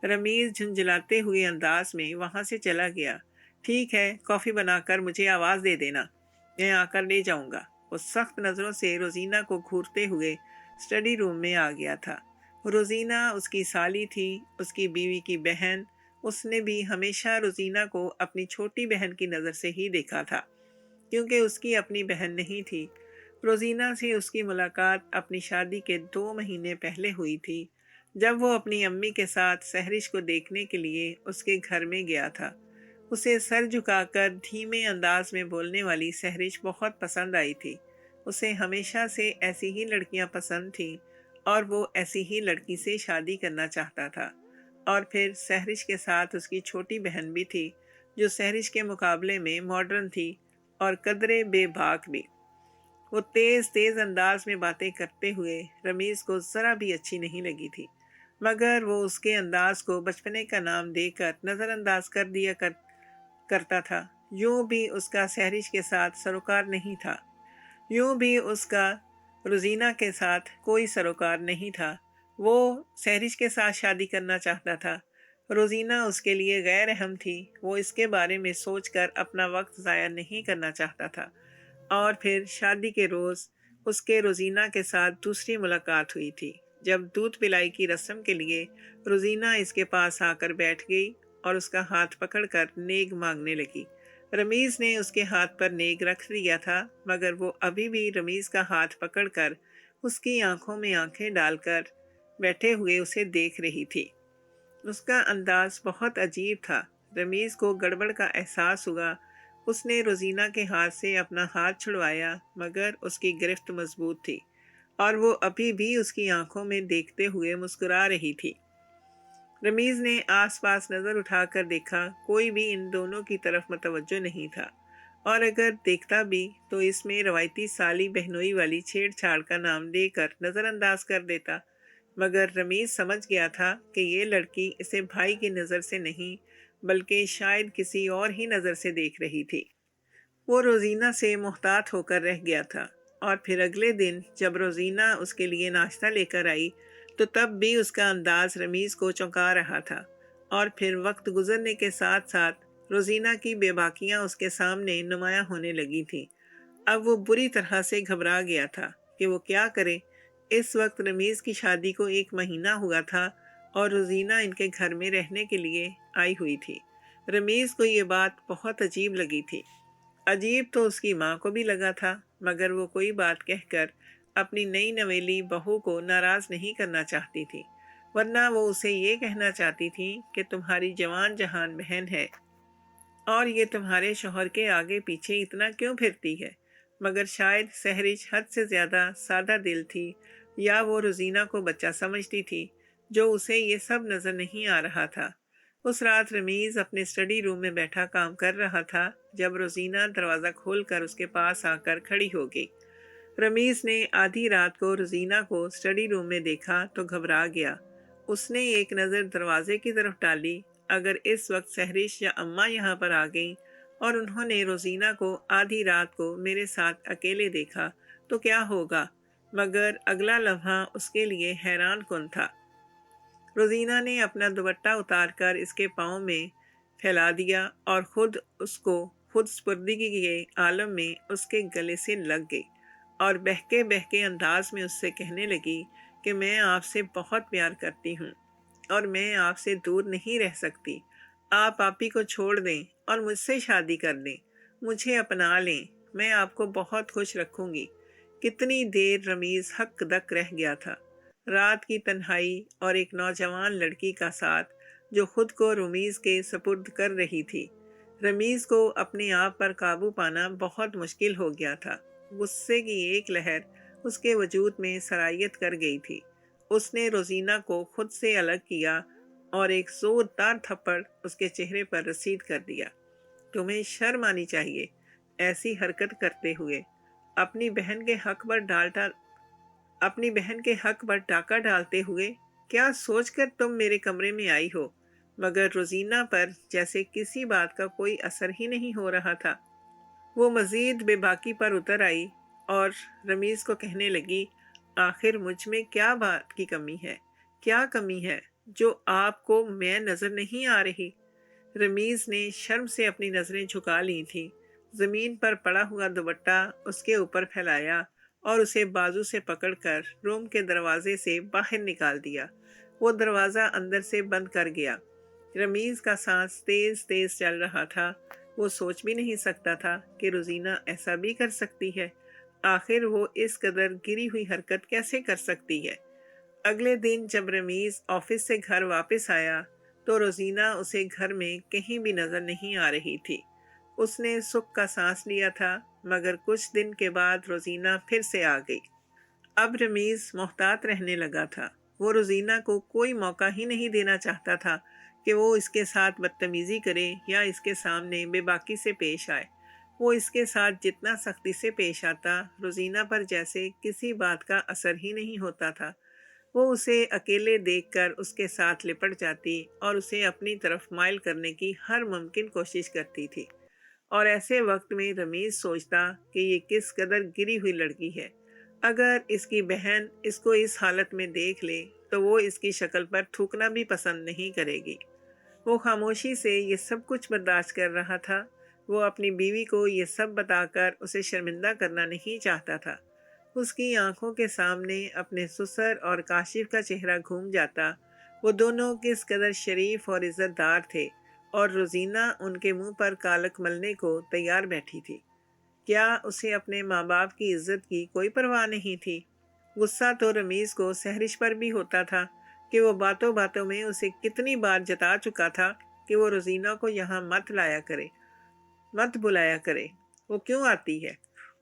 رمیز جھنجھلاتے ہوئے انداز میں وہاں سے چلا گیا۔ ٹھیک ہے، کافی بنا کر مجھے آواز دے دینا۔ मैं आकर ले जाऊंगा। वो सख्त नज़रों से रोजीना को घूरते हुए स्टडी रूम में आ गया था। रोजीना उसकी साली थी, उसकी बीवी की बहन। उसने भी हमेशा रोजीना को अपनी छोटी बहन की नज़र से ही देखा था, क्योंकि उसकी अपनी बहन नहीं थी। रोजीना से उसकी मुलाकात अपनी शादी के 2 महीने पहले हुई थी, जब वो अपनी अम्मी के साथ सहरिश को देखने के लिए उसके घर में गया था। उसे सर झुकाकर धीमे अंदाज में बोलने वाली सहरिश बहुत पसंद आई थी। उसे हमेशा से ऐसी ही लड़कियां पसंद थीं और वो ऐसी ही लड़की से शादी करना चाहता था। और फिर सहरिश के साथ उसकी छोटी बहन भी थी, जो सहरिश के मुकाबले में मॉडर्न थी और कदरे बेबाक भी। वो तेज तेज अंदाज में बातें करते हुए रमीज को जरा भी अच्छी नहीं लगी थी, मगर वो उसके अंदाज को बचपने का नाम देकर नजरअंदाज कर दिया करता था। यूं भी उसका सहरिश के साथ सरोकार नहीं था, यूं भी उसका रोजीना के साथ कोई सरोकार नहीं था। वो सहरिश के साथ शादी करना चाहता था। रोजीना उसके लिए गैर अहम थी। वो इसके बारे में सोचकर अपना वक्त ज़ाया नहीं करना चाहता था। और फिर शादी के रोज़ उसके रोजीना के साथ दूसरी मुलाकात हुई थी, जब दूध पिलाई की रस्म के लिए रोजीना इसके पास आकर बैठ गई और उसका हाथ पकड़कर नेग मांगने लगी। रमीज़ ने उसके हाथ पर नेग रख दिया था, मगर वो अभी भी रमीज़ का हाथ पकड़कर उसकी आंखों में आंखें डालकर बैठे हुए उसे देख रही थी। उसका अंदाज बहुत अजीब था। रमीज़ को गड़बड़ का एहसास हुआ। उसने रोजीना के हाथ से अपना हाथ छुड़वाया, मगर उसकी गिरफ्त मजबूत थी और वो अभी भी उसकी आंखों में देखते हुए मुस्कुरा रही थी। रमीज़ ने आसपास नज़र उठाकर देखा, कोई भी इन दोनों की तरफ मतवज्जो नहीं था, और अगर देखता भी तो इसमें रवायती साली बहनोई वाली छेड़छाड़ का नाम देकर नज़रअंदाज कर देता। मगर रमीज़ समझ गया था कि ये लड़की इसे भाई की नज़र से नहीं, बल्कि शायद किसी और ही नज़र से देख रही थी। वो रोजीना से मुहतात होकर रह गया था, और फिर अगले दिन जब रोजीना उसके लिए नाश्ता लेकर आई, तो तब भी उसका अंदाज रमीज़ को चौंका रहा था। और फिर वक्त गुजरने के साथ साथ रोजीना की बेबाकियां उसके सामने नुमायां होने लगी थीं। अब वो बुरी तरह से घबरा गया था कि वो क्या करे। इस वक्त रमीज़ की शादी को 1 महीना हुआ था और रोजीना इनके घर में रहने के लिए आई हुई थी। रमीज़ को ये बात बहुत अजीब लगी थी। अजीब तो उसकी माँ को भी लगा था, मगर वो कोई बात कहकर अपनी नई नवेली बहू को नाराज नहीं करना चाहती थी, वरना वो उसे ये कहना चाहती थी कि तुम्हारी जवान जहान बहन है और ये तुम्हारे शौहर के आगे पीछे इतना क्यों फिरती है। मगर शायद सहरिश हद से ज्यादा सादा दिल थी, या वो रोजीना को बच्चा समझती थी, जो उसे ये सब नजर नहीं आ रहा था। उस रात रमीज अपने स्टडी रूम में बैठा काम कर रहा था, जब रोजीना दरवाज़ा खोलकर उसके पास आकर खड़ी हो गई। रमीज ने आधी रात को रोजीना को स्टडी रूम में देखा तो घबरा गया। उसने एक नज़र दरवाजे की तरफ डाली। अगर इस वक्त सहरिश या अम्मा यहाँ पर आ गई और उन्होंने रोजीना को आधी रात को मेरे साथ अकेले देखा तो क्या होगा। मगर अगला लम्हा उसके लिए हैरान कुन था। रोजीना ने अपना दुपट्टा उतारकर इसके पाँव में फैला दिया और खुद स्पुर्दगी के आलम में उसके गले से लग गई और बहके बहके अंदाज में उससे कहने लगी कि मैं आपसे बहुत प्यार करती हूँ और मैं आपसे दूर नहीं रह सकती। आप आपी को छोड़ दें और मुझसे शादी कर लें, मुझे अपना लें, मैं आपको बहुत खुश रखूंगी। कितनी देर रमीज हक दक रह गया था। रात की तन्हाई और एक नौजवान लड़की का साथ जो खुद को रमीज के सपुर्द कर रही थी। रमीज को अपने आप पर काबू पाना बहुत मुश्किल हो गया था। गुस्से की एक लहर उसके वजूद में सरायत कर गई थी। उसने रोजीना को खुद से अलग किया और एक जोरदार थप्पड़ उसके चेहरे पर रसीद कर दिया। तुम्हें शर्म आनी चाहिए ऐसी हरकत करते हुए। अपनी बहन के हक पर डालता अपनी बहन के हक पर डाका डालते हुए क्या सोचकर तुम मेरे कमरे में आई हो। मगर रोजीना पर जैसे किसी बात का कोई असर ही नहीं हो रहा था। वो मजीद बेबाकी पर उतर आई और रमीज को कहने लगी, आखिर मुझ में क्या बात की कमी है, क्या कमी है जो आपको मैं नजर नहीं आ रही। रमीज ने शर्म से अपनी नजरें झुका ली थी। زمین پر پڑا ہوا دوپٹہ اس کے اوپر پھیلایا اور اسے بازو سے پکڑ کر روم کے دروازے سے باہر نکال دیا۔ وہ دروازہ اندر سے بند کر گیا۔ رمیز کا سانس تیز تیز چل رہا تھا۔ وہ سوچ بھی نہیں سکتا تھا کہ روزینہ ایسا بھی کر سکتی ہے۔ آخر وہ اس قدر گری ہوئی حرکت کیسے کر سکتی ہے؟ اگلے دن جب رمیز آفس سے گھر واپس آیا تو روزینہ اسے گھر میں کہیں بھی نظر نہیں آ رہی تھی۔ اس نے سکھ کا سانس لیا تھا، مگر کچھ دن کے بعد روزینہ پھر سے آ گئی۔ اب رمیز محتاط رہنے لگا تھا۔ وہ روزینہ کو کوئی موقع ہی نہیں دینا چاہتا تھا کہ وہ اس کے ساتھ بدتمیزی کرے یا اس کے سامنے بے باکی سے پیش آئے۔ وہ اس کے ساتھ جتنا سختی سے پیش آتا، روزینہ پر جیسے کسی بات کا اثر ہی نہیں ہوتا تھا۔ وہ اسے اکیلے دیکھ کر اس کے ساتھ لپٹ جاتی اور اسے اپنی طرف مائل کرنے کی ہر ممکن کوشش کرتی تھی۔ اور ایسے وقت میں رمیز سوچتا کہ یہ کس قدر گری ہوئی لڑکی ہے۔ اگر اس کی بہن اس کو اس حالت میں دیکھ لے تو وہ اس کی شکل پر تھوکنا بھی پسند نہیں کرے گی۔ وہ خاموشی سے یہ سب کچھ برداشت کر رہا تھا۔ وہ اپنی بیوی کو یہ سب بتا کر اسے شرمندہ کرنا نہیں چاہتا تھا۔ اس کی آنکھوں کے سامنے اپنے سسر اور کاشف کا چہرہ گھوم جاتا۔ وہ دونوں کس قدر شریف اور عزت دار تھے، اور روزینہ ان کے منہ پر کالک ملنے کو تیار بیٹھی تھی۔ کیا اسے اپنے ماں باپ کی عزت کی کوئی پرواہ نہیں تھی؟ غصہ تو رمیز کو سحرش پر بھی ہوتا تھا کہ وہ باتوں باتوں میں اسے کتنی بار جتا چکا تھا کہ وہ روزینہ کو یہاں مت لایا کرے، مت بلایا کرے۔ وہ کیوں آتی ہے؟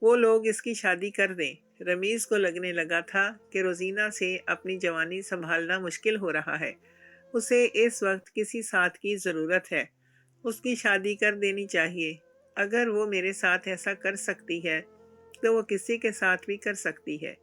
وہ لوگ اس کی شادی کر دیں۔ رمیز کو لگنے لگا تھا کہ روزینہ سے اپنی جوانی سنبھالنا مشکل ہو رہا ہے۔ اسے اس وقت کسی ساتھ کی ضرورت ہے۔ اس کی شادی کر دینی چاہیے۔ اگر وہ میرے ساتھ ایسا کر سکتی ہے تو وہ کسی کے ساتھ بھی کر سکتی ہے۔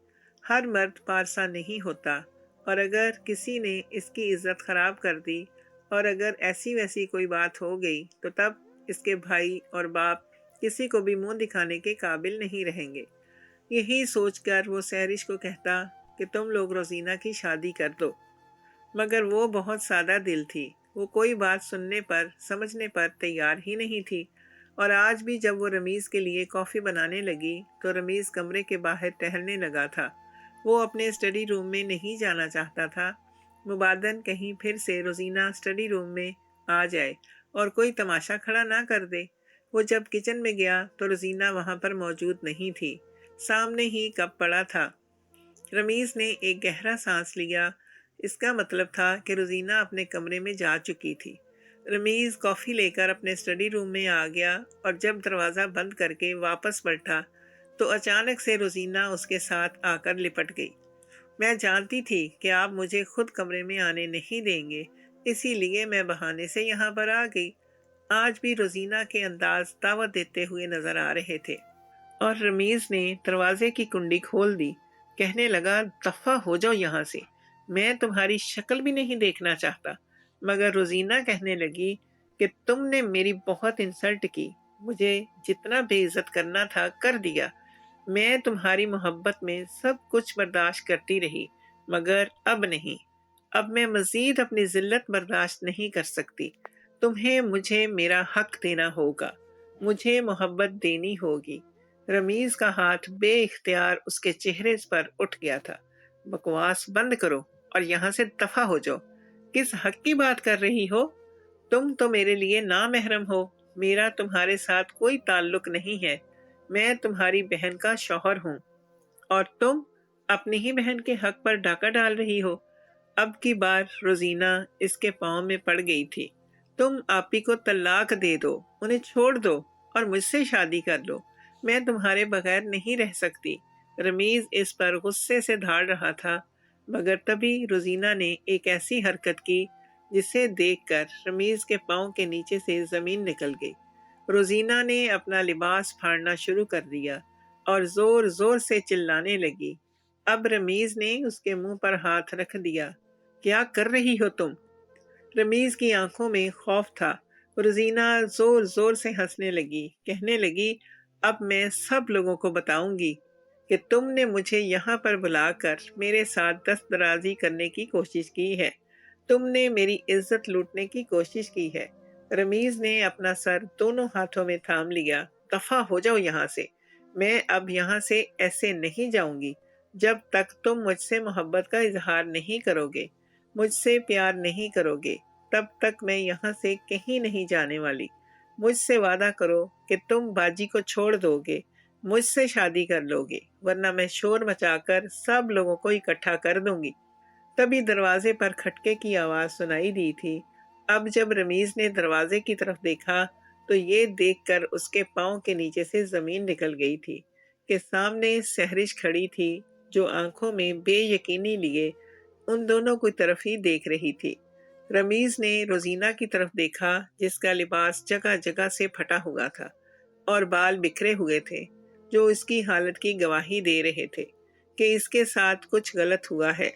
ہر مرد پارسا نہیں ہوتا، اور اگر کسی نے اس کی عزت خراب کر دی اور اگر ایسی ویسی کوئی بات ہو گئی تو تب اس کے بھائی اور باپ کسی کو بھی منہ دکھانے کے قابل نہیں رہیں گے۔ یہی سوچ کر وہ سحرش کو کہتا کہ تم لوگ روزینہ کی شادی کر دو، مگر وہ بہت سادہ دل تھی۔ وہ کوئی بات سننے پر سمجھنے پر تیار ہی نہیں تھی۔ اور آج بھی جب وہ رمیز کے لیے کافی بنانے لگی تو رمیز کمرے کے باہر ٹہلنے لگا تھا۔ وہ اپنے اسٹڈی روم میں نہیں جانا چاہتا تھا، مبادن کہیں پھر سے روزینہ اسٹڈی روم میں آ جائے اور کوئی تماشا کھڑا نہ کر دے۔ وہ جب کچن میں گیا تو روزینہ وہاں پر موجود نہیں تھی، سامنے ہی کپ پڑا تھا۔ رمیز نے ایک گہرا سانس لیا۔ اس کا مطلب تھا کہ روزینہ اپنے کمرے میں جا چکی تھی۔ رمیز کافی لے کر اپنے اسٹڈی روم میں آ گیا اور جب دروازہ بند کر کے واپس پلٹا تو اچانک سے روزینہ اس کے ساتھ آ کر لپٹ گئی۔ میں جانتی تھی کہ آپ مجھے خود کمرے میں آنے نہیں دیں گے، اسی لیے میں بہانے سے یہاں پر آ گئی۔ آج بھی روزینہ کے انداز دعوت دیتے ہوئے نظر آ رہے تھے، اور رمیز نے دروازے کی کنڈی کھول دی۔ کہنے لگا، دفع ہو جاؤ یہاں سے، میں تمہاری شکل بھی نہیں دیکھنا چاہتا۔ مگر روزینہ کہنے لگی کہ تم نے میری بہت انسلٹ کی، مجھے جتنا بے عزت کرنا تھا کر دیا۔ میں تمہاری محبت میں سب کچھ برداشت کرتی رہی، مگر اب نہیں۔ اب میں مزید اپنی ذلت برداشت نہیں کر سکتی۔ تمہیں مجھے میرا حق دینا ہوگا، مجھے محبت دینی ہوگی۔ رمیز کا ہاتھ بے اختیار اس کے چہرے پر اٹھ گیا تھا۔ بکواس بند کرو اور یہاں سے دفع ہو جاؤ۔ کس حق کی بات کر رہی ہو؟ تم تو میرے لیے نامحرم ہو، میرا تمہارے ساتھ کوئی تعلق نہیں ہے۔ میں تمہاری بہن کا شوہر ہوں، اور تم اپنی ہی بہن کے حق پر ڈاکہ ڈال رہی ہو۔ اب کی بار روزینہ اس کے پاؤں میں پڑ گئی تھی۔ تم آپی کو طلاق دے دو، انہیں چھوڑ دو اور مجھ سے شادی کر لو۔ میں تمہارے بغیر نہیں رہ سکتی۔ رمیز اس پر غصے سے دھاڑ رہا تھا، مگر تبھی روزینہ نے ایک ایسی حرکت کی جسے دیکھ کر رمیز کے پاؤں کے نیچے سے زمین نکل گئی۔ روزینہ نے اپنا لباس پھاڑنا شروع کر دیا اور زور زور سے چلانے لگی۔ اب رمیز نے اس کے منہ پر ہاتھ رکھ دیا۔ کیا کر رہی ہو تم؟ رمیز کی آنکھوں میں خوف تھا۔ روزینہ زور زور سے ہنسنے لگی، کہنے لگی، اب میں سب لوگوں کو بتاؤں گی کہ تم نے مجھے یہاں پر بلا کر میرے ساتھ دست درازی کرنے کی کوشش کی ہے، تم نے میری عزت لوٹنے کی کوشش کی ہے۔ رمیز نے اپنا سر دونوں ہاتھوں میں تھام لیا दफा हो जाओ यहाँ से। मैं अब यहाँ से ऐसे नहीं जाऊंगी। जब तक तुम मुझसे मोहब्बत का इजहार नहीं करोगे, मुझसे प्यार नहीं करोगे, तब तक मैं यहाँ से कहीं नहीं जाने वाली। मुझसे वादा करो कि तुम बाजी को छोड़ दोगे, मुझसे शादी कर लोगे, वरना मैं शोर मचाकर सब लोगों को इकट्ठा कर दूंगी। तभी दरवाजे पर खटके की आवाज सुनाई दी थी। अब जब रमीज ने दरवाजे की तरफ देखा तो ये देखकर उसके पांव के नीचे से जमीन निकल गई थी कि सामने सहरिश खड़ी थी, जो आंखों में बेयकीनी लिए उन दोनों की तरफ ही देख रही थी। रमीज ने रोजीना की तरफ देखा, जिसका लिबास जगह जगह से फटा हुआ था और बाल बिखरे हुए थे, जो इसकी हालत की गवाही दे रहे थे कि इसके साथ कुछ गलत हुआ है।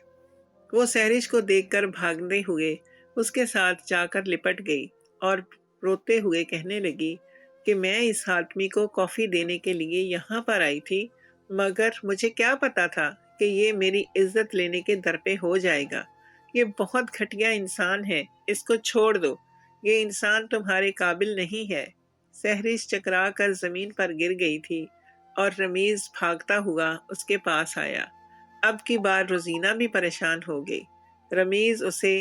वो सहरिश को देखकर भागते हुए उसके साथ जाकर लिपट गई और रोते हुए कहने लगी कि मैं इस आदमी को कॉफी देने के लिए यहाँ पर आई थी, मगर मुझे क्या पता था कि ये मेरी इज्जत लेने के दर पे हो जाएगा। ये बहुत घटिया इंसान है, इसको छोड़ दो, ये इंसान तुम्हारे काबिल नहीं है। सहरिश चकरा कर जमीन पर गिर गई थी और रमीज भागता हुआ उसके पास आया। अब की बार रोजीना भी परेशान हो गई। रमीज उसे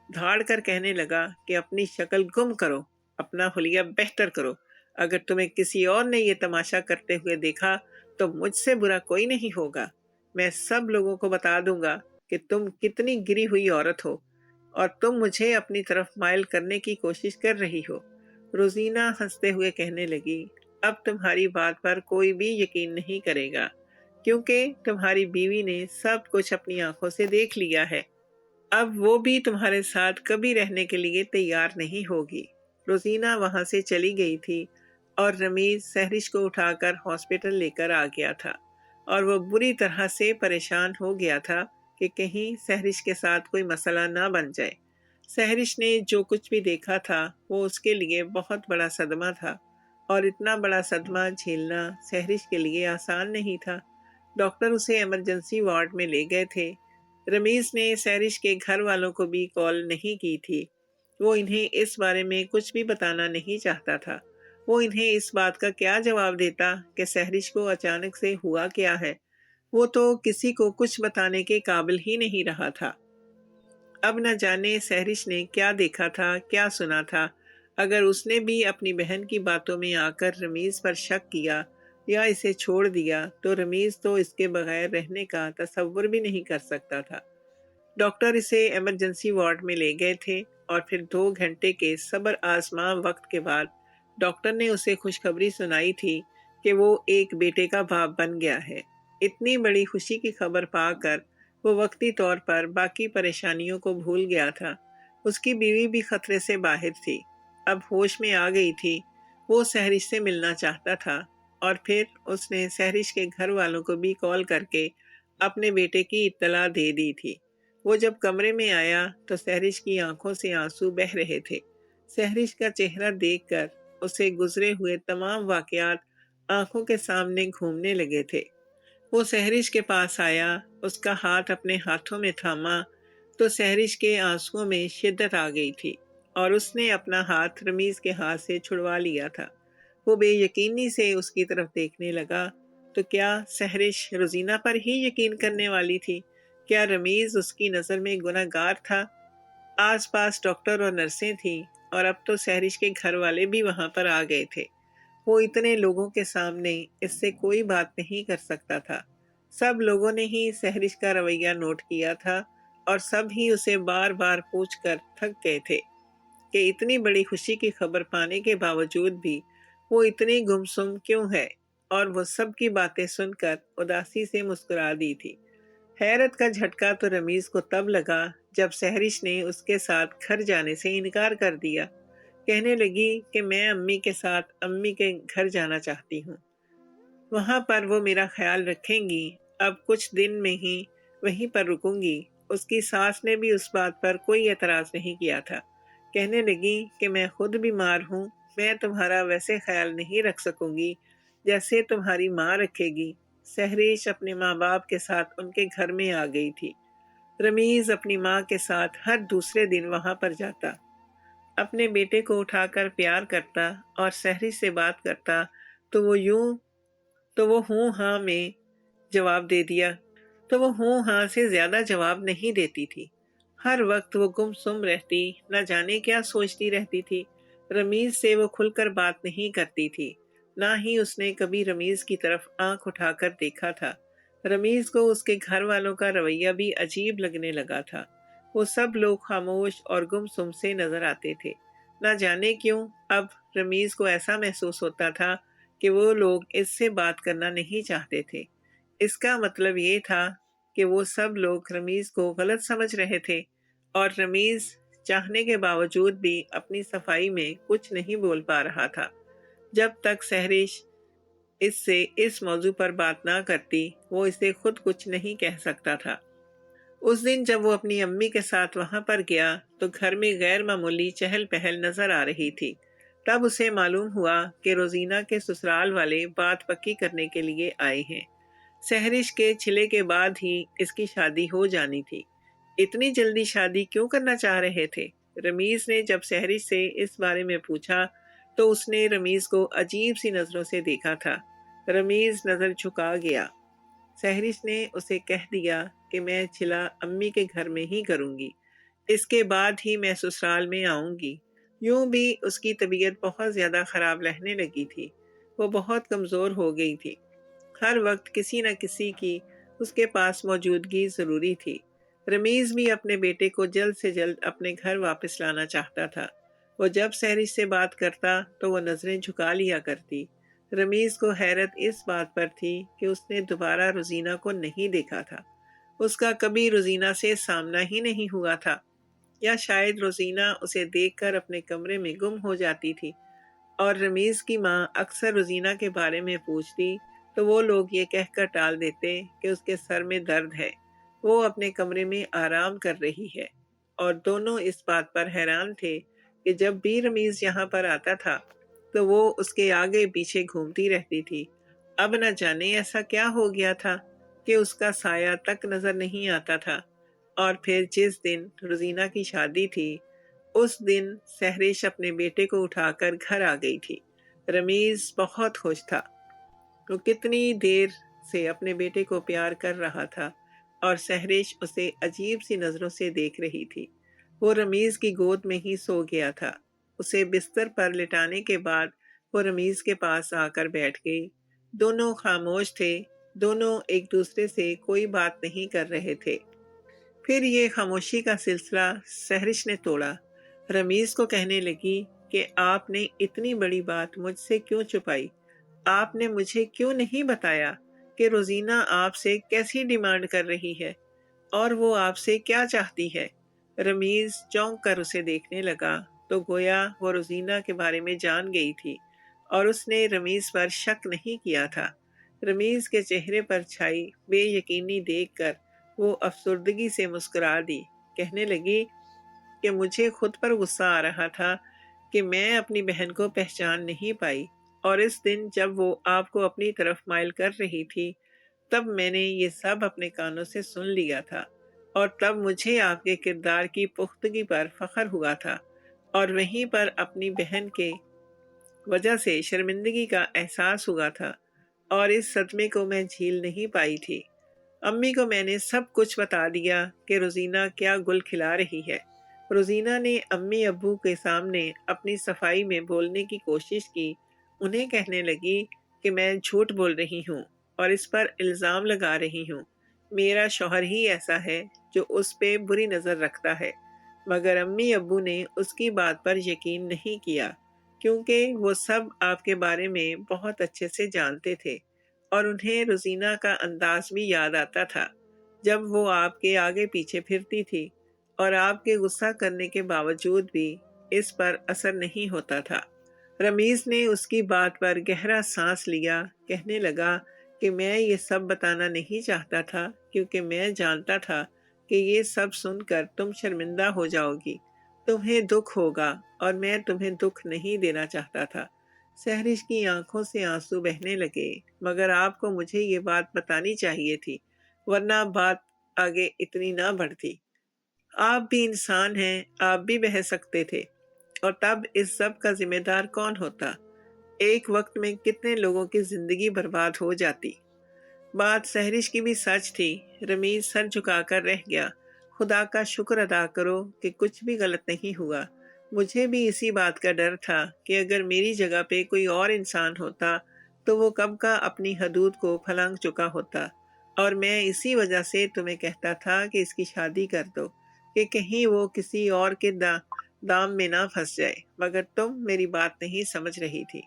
धाड़ कर कहने लगा कि अपनी शक्ल गुम करो, अपना हुलिया बेहतर करो। अगर तुम्हें किसी और ने ये तमाशा करते हुए देखा तो मुझसे बुरा कोई नहीं होगा। मैं सब लोगों को बता दूंगा कि तुम कितनी गिरी हुई औरत हो और तुम मुझे अपनी तरफ माइल करने की कोशिश कर रही हो। रोजीना हंसते हुए कहने लगी, अब तुम्हारी बात पर कोई भी यकीन नहीं करेगा, क्योंकि तुम्हारी बीवी ने सब कुछ अपनी आंखों से देख लिया है। अब वो भी तुम्हारे साथ कभी रहने के लिए तैयार नहीं होगी। रोजीना वहां से चली गई थी और रमीज सहरिश को उठाकर हॉस्पिटल लेकर आ गया था और वो बुरी तरह से परेशान हो गया था कि कहीं सहरिश के साथ कोई मसला ना बन जाए। सहरिश ने जो कुछ भी देखा था वो उसके लिए बहुत बड़ा सदमा था और इतना बड़ा सदमा झेलना सहरिश के लिए आसान नहीं था। डॉक्टर उसे इमरजेंसी वार्ड में ले गए थे। रमीज ने सहरिश के घर वालों को भी कॉल नहीं की थी। वो इन्हें इस बारे में कुछ भी बताना नहीं चाहता था। वो इन्हें इस बात का क्या जवाब देता कि सहरिश को अचानक से हुआ क्या है। वो तो किसी को कुछ बताने के काबिल ही नहीं रहा था। अब न जाने सहरिश ने क्या देखा था, क्या सुना था। अगर उसने भी अपनी बहन की बातों में आकर रमीज पर शक किया या इसे छोड़ दिया तो रमीज तो इसके बगैर रहने का तसव्वुर भी नहीं कर सकता था। डॉक्टर इसे इमरजेंसी वार्ड में ले गए थे और फिर 2 घंटे के सब्र आजमा वक्त के बाद डॉक्टर ने उसे खुशखबरी सुनाई थी कि वो एक बेटे का बाप बन गया है। इतनी बड़ी खुशी की खबर पाकर वो वक्ती तौर पर बाकी परेशानियों को भूल गया था। उसकी बीवी भी खतरे से बाहर थी, अब होश में आ गई थी। वो सहरिश से मिलना चाहता था और फिर उसने सहरिश के घर वालों को भी कॉल करके अपने बेटे की इत्तला दे दी थी। वो जब कमरे में आया तो सहरिश की आंखों से आंसू बह रहे थे। सहरिश का चेहरा देखकर उसे गुजरे हुए तमाम वाकयात आंखों के सामने घूमने लगे थे। वो सहरिश के पास आया, उसका हाथ अपने हाथों में थामा तो सहरिश के आंसुओं में शिद्दत आ गई थी और उसने अपना हाथ रमीज के हाथ से छुड़वा लिया था। वो बेयकीनी से उसकी तरफ देखने लगा तो क्या सहरिश रोजीना पर ही यकीन करने वाली थी? क्या रमीज उसकी नज़र में गुनहगार था? आसपास डॉक्टर और नर्सें थीं और अब तो सहरिश के घर वाले भी वहां पर आ गए थे। वो इतने लोगों के सामने इससे कोई बात नहीं कर सकता था। सब लोगों ने ही सहरिश का रवैया नोट किया था और सब ही उसे बार बार पूछकर थक गए थे कि इतनी बड़ी खुशी की खबर पाने के बावजूद भी वो इतनी गुमसुम क्यों है। और वो सब की बातें सुनकर उदासी से मुस्कुरा दी थी। हैरत का झटका तो रमीज को तब लगा जब सहरिश ने उसके साथ घर जाने से इनकार कर दिया। कहने लगी कि मैं अम्मी के साथ अम्मी के घर जाना चाहती हूँ, वहां पर वो मेरा ख्याल रखेंगी। अब कुछ दिन में ही वहीं पर रुकूंगी। उसकी सास ने भी उस बात पर कोई एतराज नहीं किया था। कहने लगी कि मैं खुद बीमार हूँ, मैं तुम्हारा वैसे ख्याल नहीं रख सकूंगी जैसे तुम्हारी माँ रखेगी। सहरीश अपने माँ बाप के साथ उनके घर में आ गई थी। रमीज अपनी माँ के साथ हर दूसरे दिन वहां पर जाता, अपने बेटे को उठाकर प्यार करता और सहरी से बात करता तो वो हूँ हाँ में जवाब दे दिया। तो वो हूँ हाँ से ज्यादा जवाब नहीं देती थी। हर वक्त वो गुमसुम रहती, न जाने क्या सोचती रहती थी। रमीज से वो खुलकर बात नहीं करती थी, ना ही उसने कभी रमीज की तरफ आंख उठाकर देखा था। रमीज को उसके घर वालों का रवैया भी अजीब लगने लगा था। वो सब लोग खामोश और गुमसुम से नजर आते थे। ना जाने क्यों अब रमीज को ऐसा महसूस होता था कि वो लोग इससे बात करना नहीं चाहते थे। इसका मतलब ये था कि वो सब लोग रमीज को गलत समझ रहे थे, और रमीज चाहने के बावजूद भी अपनी सफाई में कुछ नहीं बोल पा रहा था। जब तक सहरिश इससे इस मौजू पर बात ना करती, वो इसे खुद कुछ नहीं कह सकता था। उस दिन जब वो अपनी अम्मी के साथ वहां पर गया तो घर में गैर मामूली चहल पहल नजर आ रही थी। तब उसे मालूम हुआ कि रोजीना के ससुराल वाले बात पक्की करने के लिए आए हैं। सहरिश के छिले के बाद ही इसकी शादी हो जानी थी। इतनी जल्दी शादी क्यों करना चाह रहे थे? रमीज ने जब सहरिश से इस बारे में पूछा तो उसने रमीज को अजीब सी नजरों से देखा था। रमीज नजर झुका गया। सहरिश ने उसे कह दिया कि मैं छिला अम्मी के घर में ही करूंगी, इसके बाद ही मैं ससुराल में आऊंगी। यूं भी उसकी तबीयत बहुत ज्यादा खराब रहने लगी थी। वो बहुत कमजोर हो गई थी। हर वक्त किसी न किसी की उसके पास मौजूदगी जरूरी थी। रमीज भी अपने बेटे को जल्द से जल्द अपने घर वापस लाना चाहता था। वो जब सहरिश से बात करता तो वो नजरें झुका लिया करती। रमीज को हैरत इस बात पर थी कि उसने दोबारा रोजीना को नहीं देखा था। उसका कभी रोजीना से सामना ही नहीं हुआ था, या शायद रोजीना उसे देखकर अपने कमरे में गुम हो जाती थी। और रमीज की माँ अक्सर रोजीना के बारे में पूछती तो वो लोग ये कहकर टाल देते कि उसके सर में दर्द है, वो अपने कमरे में आराम कर रही है। और दोनों इस बात पर हैरान थे कि जब भी रमीज यहाँ पर आता था तो वो उसके आगे पीछे घूमती रहती थी। अब न जाने ऐसा क्या हो गया था कि उसका साया तक नजर नहीं आता था। और फिर जिस दिन रोजीना की शादी थी, उस दिन सहरिश अपने बेटे को उठाकर घर आ गई थी। रमीज बहुत खुश था। वो कितनी देर से अपने बेटे को प्यार कर रहा था, और सहरिश उसे अजीब सी नजरों से देख रही थी। वो रमीज की गोद में ही सो गया था। उसे बिस्तर पर लिटाने के बाद वो रमीज के पास आकर बैठ गई। दोनों खामोश थे। दोनों एक दूसरे से कोई बात नहीं कर रहे थे। फिर ये खामोशी का सिलसिला सहरिश ने तोड़ा। रमीज को कहने लगी कि आपने इतनी बड़ी बात मुझसे क्यों छुपाई? आपने मुझे क्यों नहीं बताया कि रोजीना आपसे कैसी डिमांड कर रही है, और वो आपसे क्या चाहती है? रमीज चौंक कर उसे देखने लगा तो गोया वो रोजीना के बारे में जान गई थी, और उसने रमीज पर शक नहीं किया था। रमीज के चेहरे पर छाई बेयकीनी देखकर वो अफसुर्दगी से मुस्कुरा दी। कहने लगी कि मुझे खुद पर गुस्सा आ रहा था कि मैं अपनी बहन को पहचान नहीं पाई, और इस दिन जब वो आपको अपनी तरफ माइल कर रही थी तब मैंने ये सब अपने कानों से सुन लिया था। और तब मुझे आपके किरदार की पुख्तगी पर फख्र हुआ था, और वहीं पर अपनी बहन के वजह से शर्मिंदगी का एहसास हुआ था, और इस सदमे को मैं झेल नहीं पाई थी। अम्मी को मैंने सब कुछ बता दिया कि रोजीना क्या गुल खिला रही है। रोजीना ने अम्मी अब्बू के सामने अपनी सफाई में बोलने की कोशिश की। उन्हें कहने लगी कि मैं झूठ बोल रही हूँ और इस पर इल्ज़ाम लगा रही हूँ। मेरा शौहर ही ऐसा है जो उस पे बुरी नज़र रखता है। मगर अम्मी अब्बू ने उसकी बात पर यकीन नहीं किया, क्योंकि वो सब आपके बारे में बहुत अच्छे से जानते थे, और उन्हें रोजीना का अंदाज भी याद आता था जब वो आपके आगे पीछे फिरती थी, और आपके गुस्सा करने के बावजूद भी इस पर असर नहीं होता था। रमीज ने उसकी बात पर गहरा सांस लिया। कहने लगा कि मैं ये सब बताना नहीं चाहता था, क्योंकि मैं जानता था कि ये सब सुनकर तुम शर्मिंदा हो जाओगी, तुम्हें दुख होगा, और मैं तुम्हें दुख नहीं देना चाहता था। सहरिश की आंखों से आंसू बहने लगे। मगर आपको मुझे ये बात बतानी चाहिए थी, वरना बात आगे इतनी ना बढ़ती। आप भी इंसान हैं, आप भी बह सकते थे, और तब इस सब का जिम्मेदार कौन होता? ایک وقت میں کتنے لوگوں کی زندگی برباد ہو جاتی۔ بات سہرش کی بھی سچ تھی۔ رمیز سر جھکا کر رہ گیا۔ خدا کا شکر ادا کرو کہ کچھ بھی غلط نہیں ہوا۔ مجھے بھی اسی بات کا ڈر تھا کہ اگر میری جگہ پہ کوئی اور انسان ہوتا تو وہ کب کا اپنی حدود کو پھلانگ چکا ہوتا، اور میں اسی وجہ سے تمہیں کہتا تھا کہ اس کی شادی کر دو، کہ کہیں وہ کسی اور کے دام میں نہ پھنس جائے، مگر تم میری بات نہیں سمجھ رہی تھی۔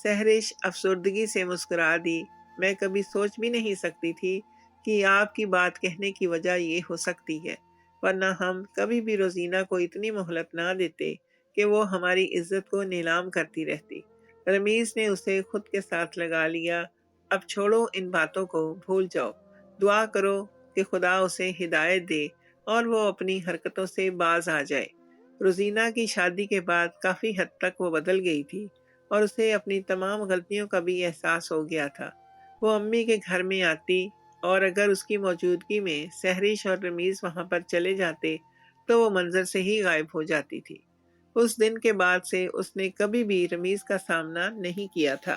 سہرش افسردگی سے مسکرا دی۔ میں کبھی سوچ بھی نہیں سکتی تھی کہ آپ کی بات کہنے کی وجہ یہ ہو سکتی ہے، ورنہ ہم کبھی بھی روزینہ کو اتنی مہلت نہ دیتے کہ وہ ہماری عزت کو نیلام کرتی رہتی۔ رمیز نے اسے خود کے ساتھ لگا لیا۔ اب چھوڑو ان باتوں کو، بھول جاؤ۔ دعا کرو کہ خدا اسے ہدایت دے اور وہ اپنی حرکتوں سے باز آ جائے۔ روزینہ کی شادی کے بعد کافی حد تک وہ بدل گئی تھی اور اسے اپنی تمام غلطیوں کا بھی احساس ہو گیا تھا۔ وہ امی کے گھر میں آتی اور اگر اس کی موجودگی میں سہرش اور رمیز وہاں پر چلے جاتے تو وہ منظر سے ہی غائب ہو جاتی تھی۔ اس دن کے بعد سے اس نے کبھی بھی رمیز کا سامنا نہیں کیا تھا۔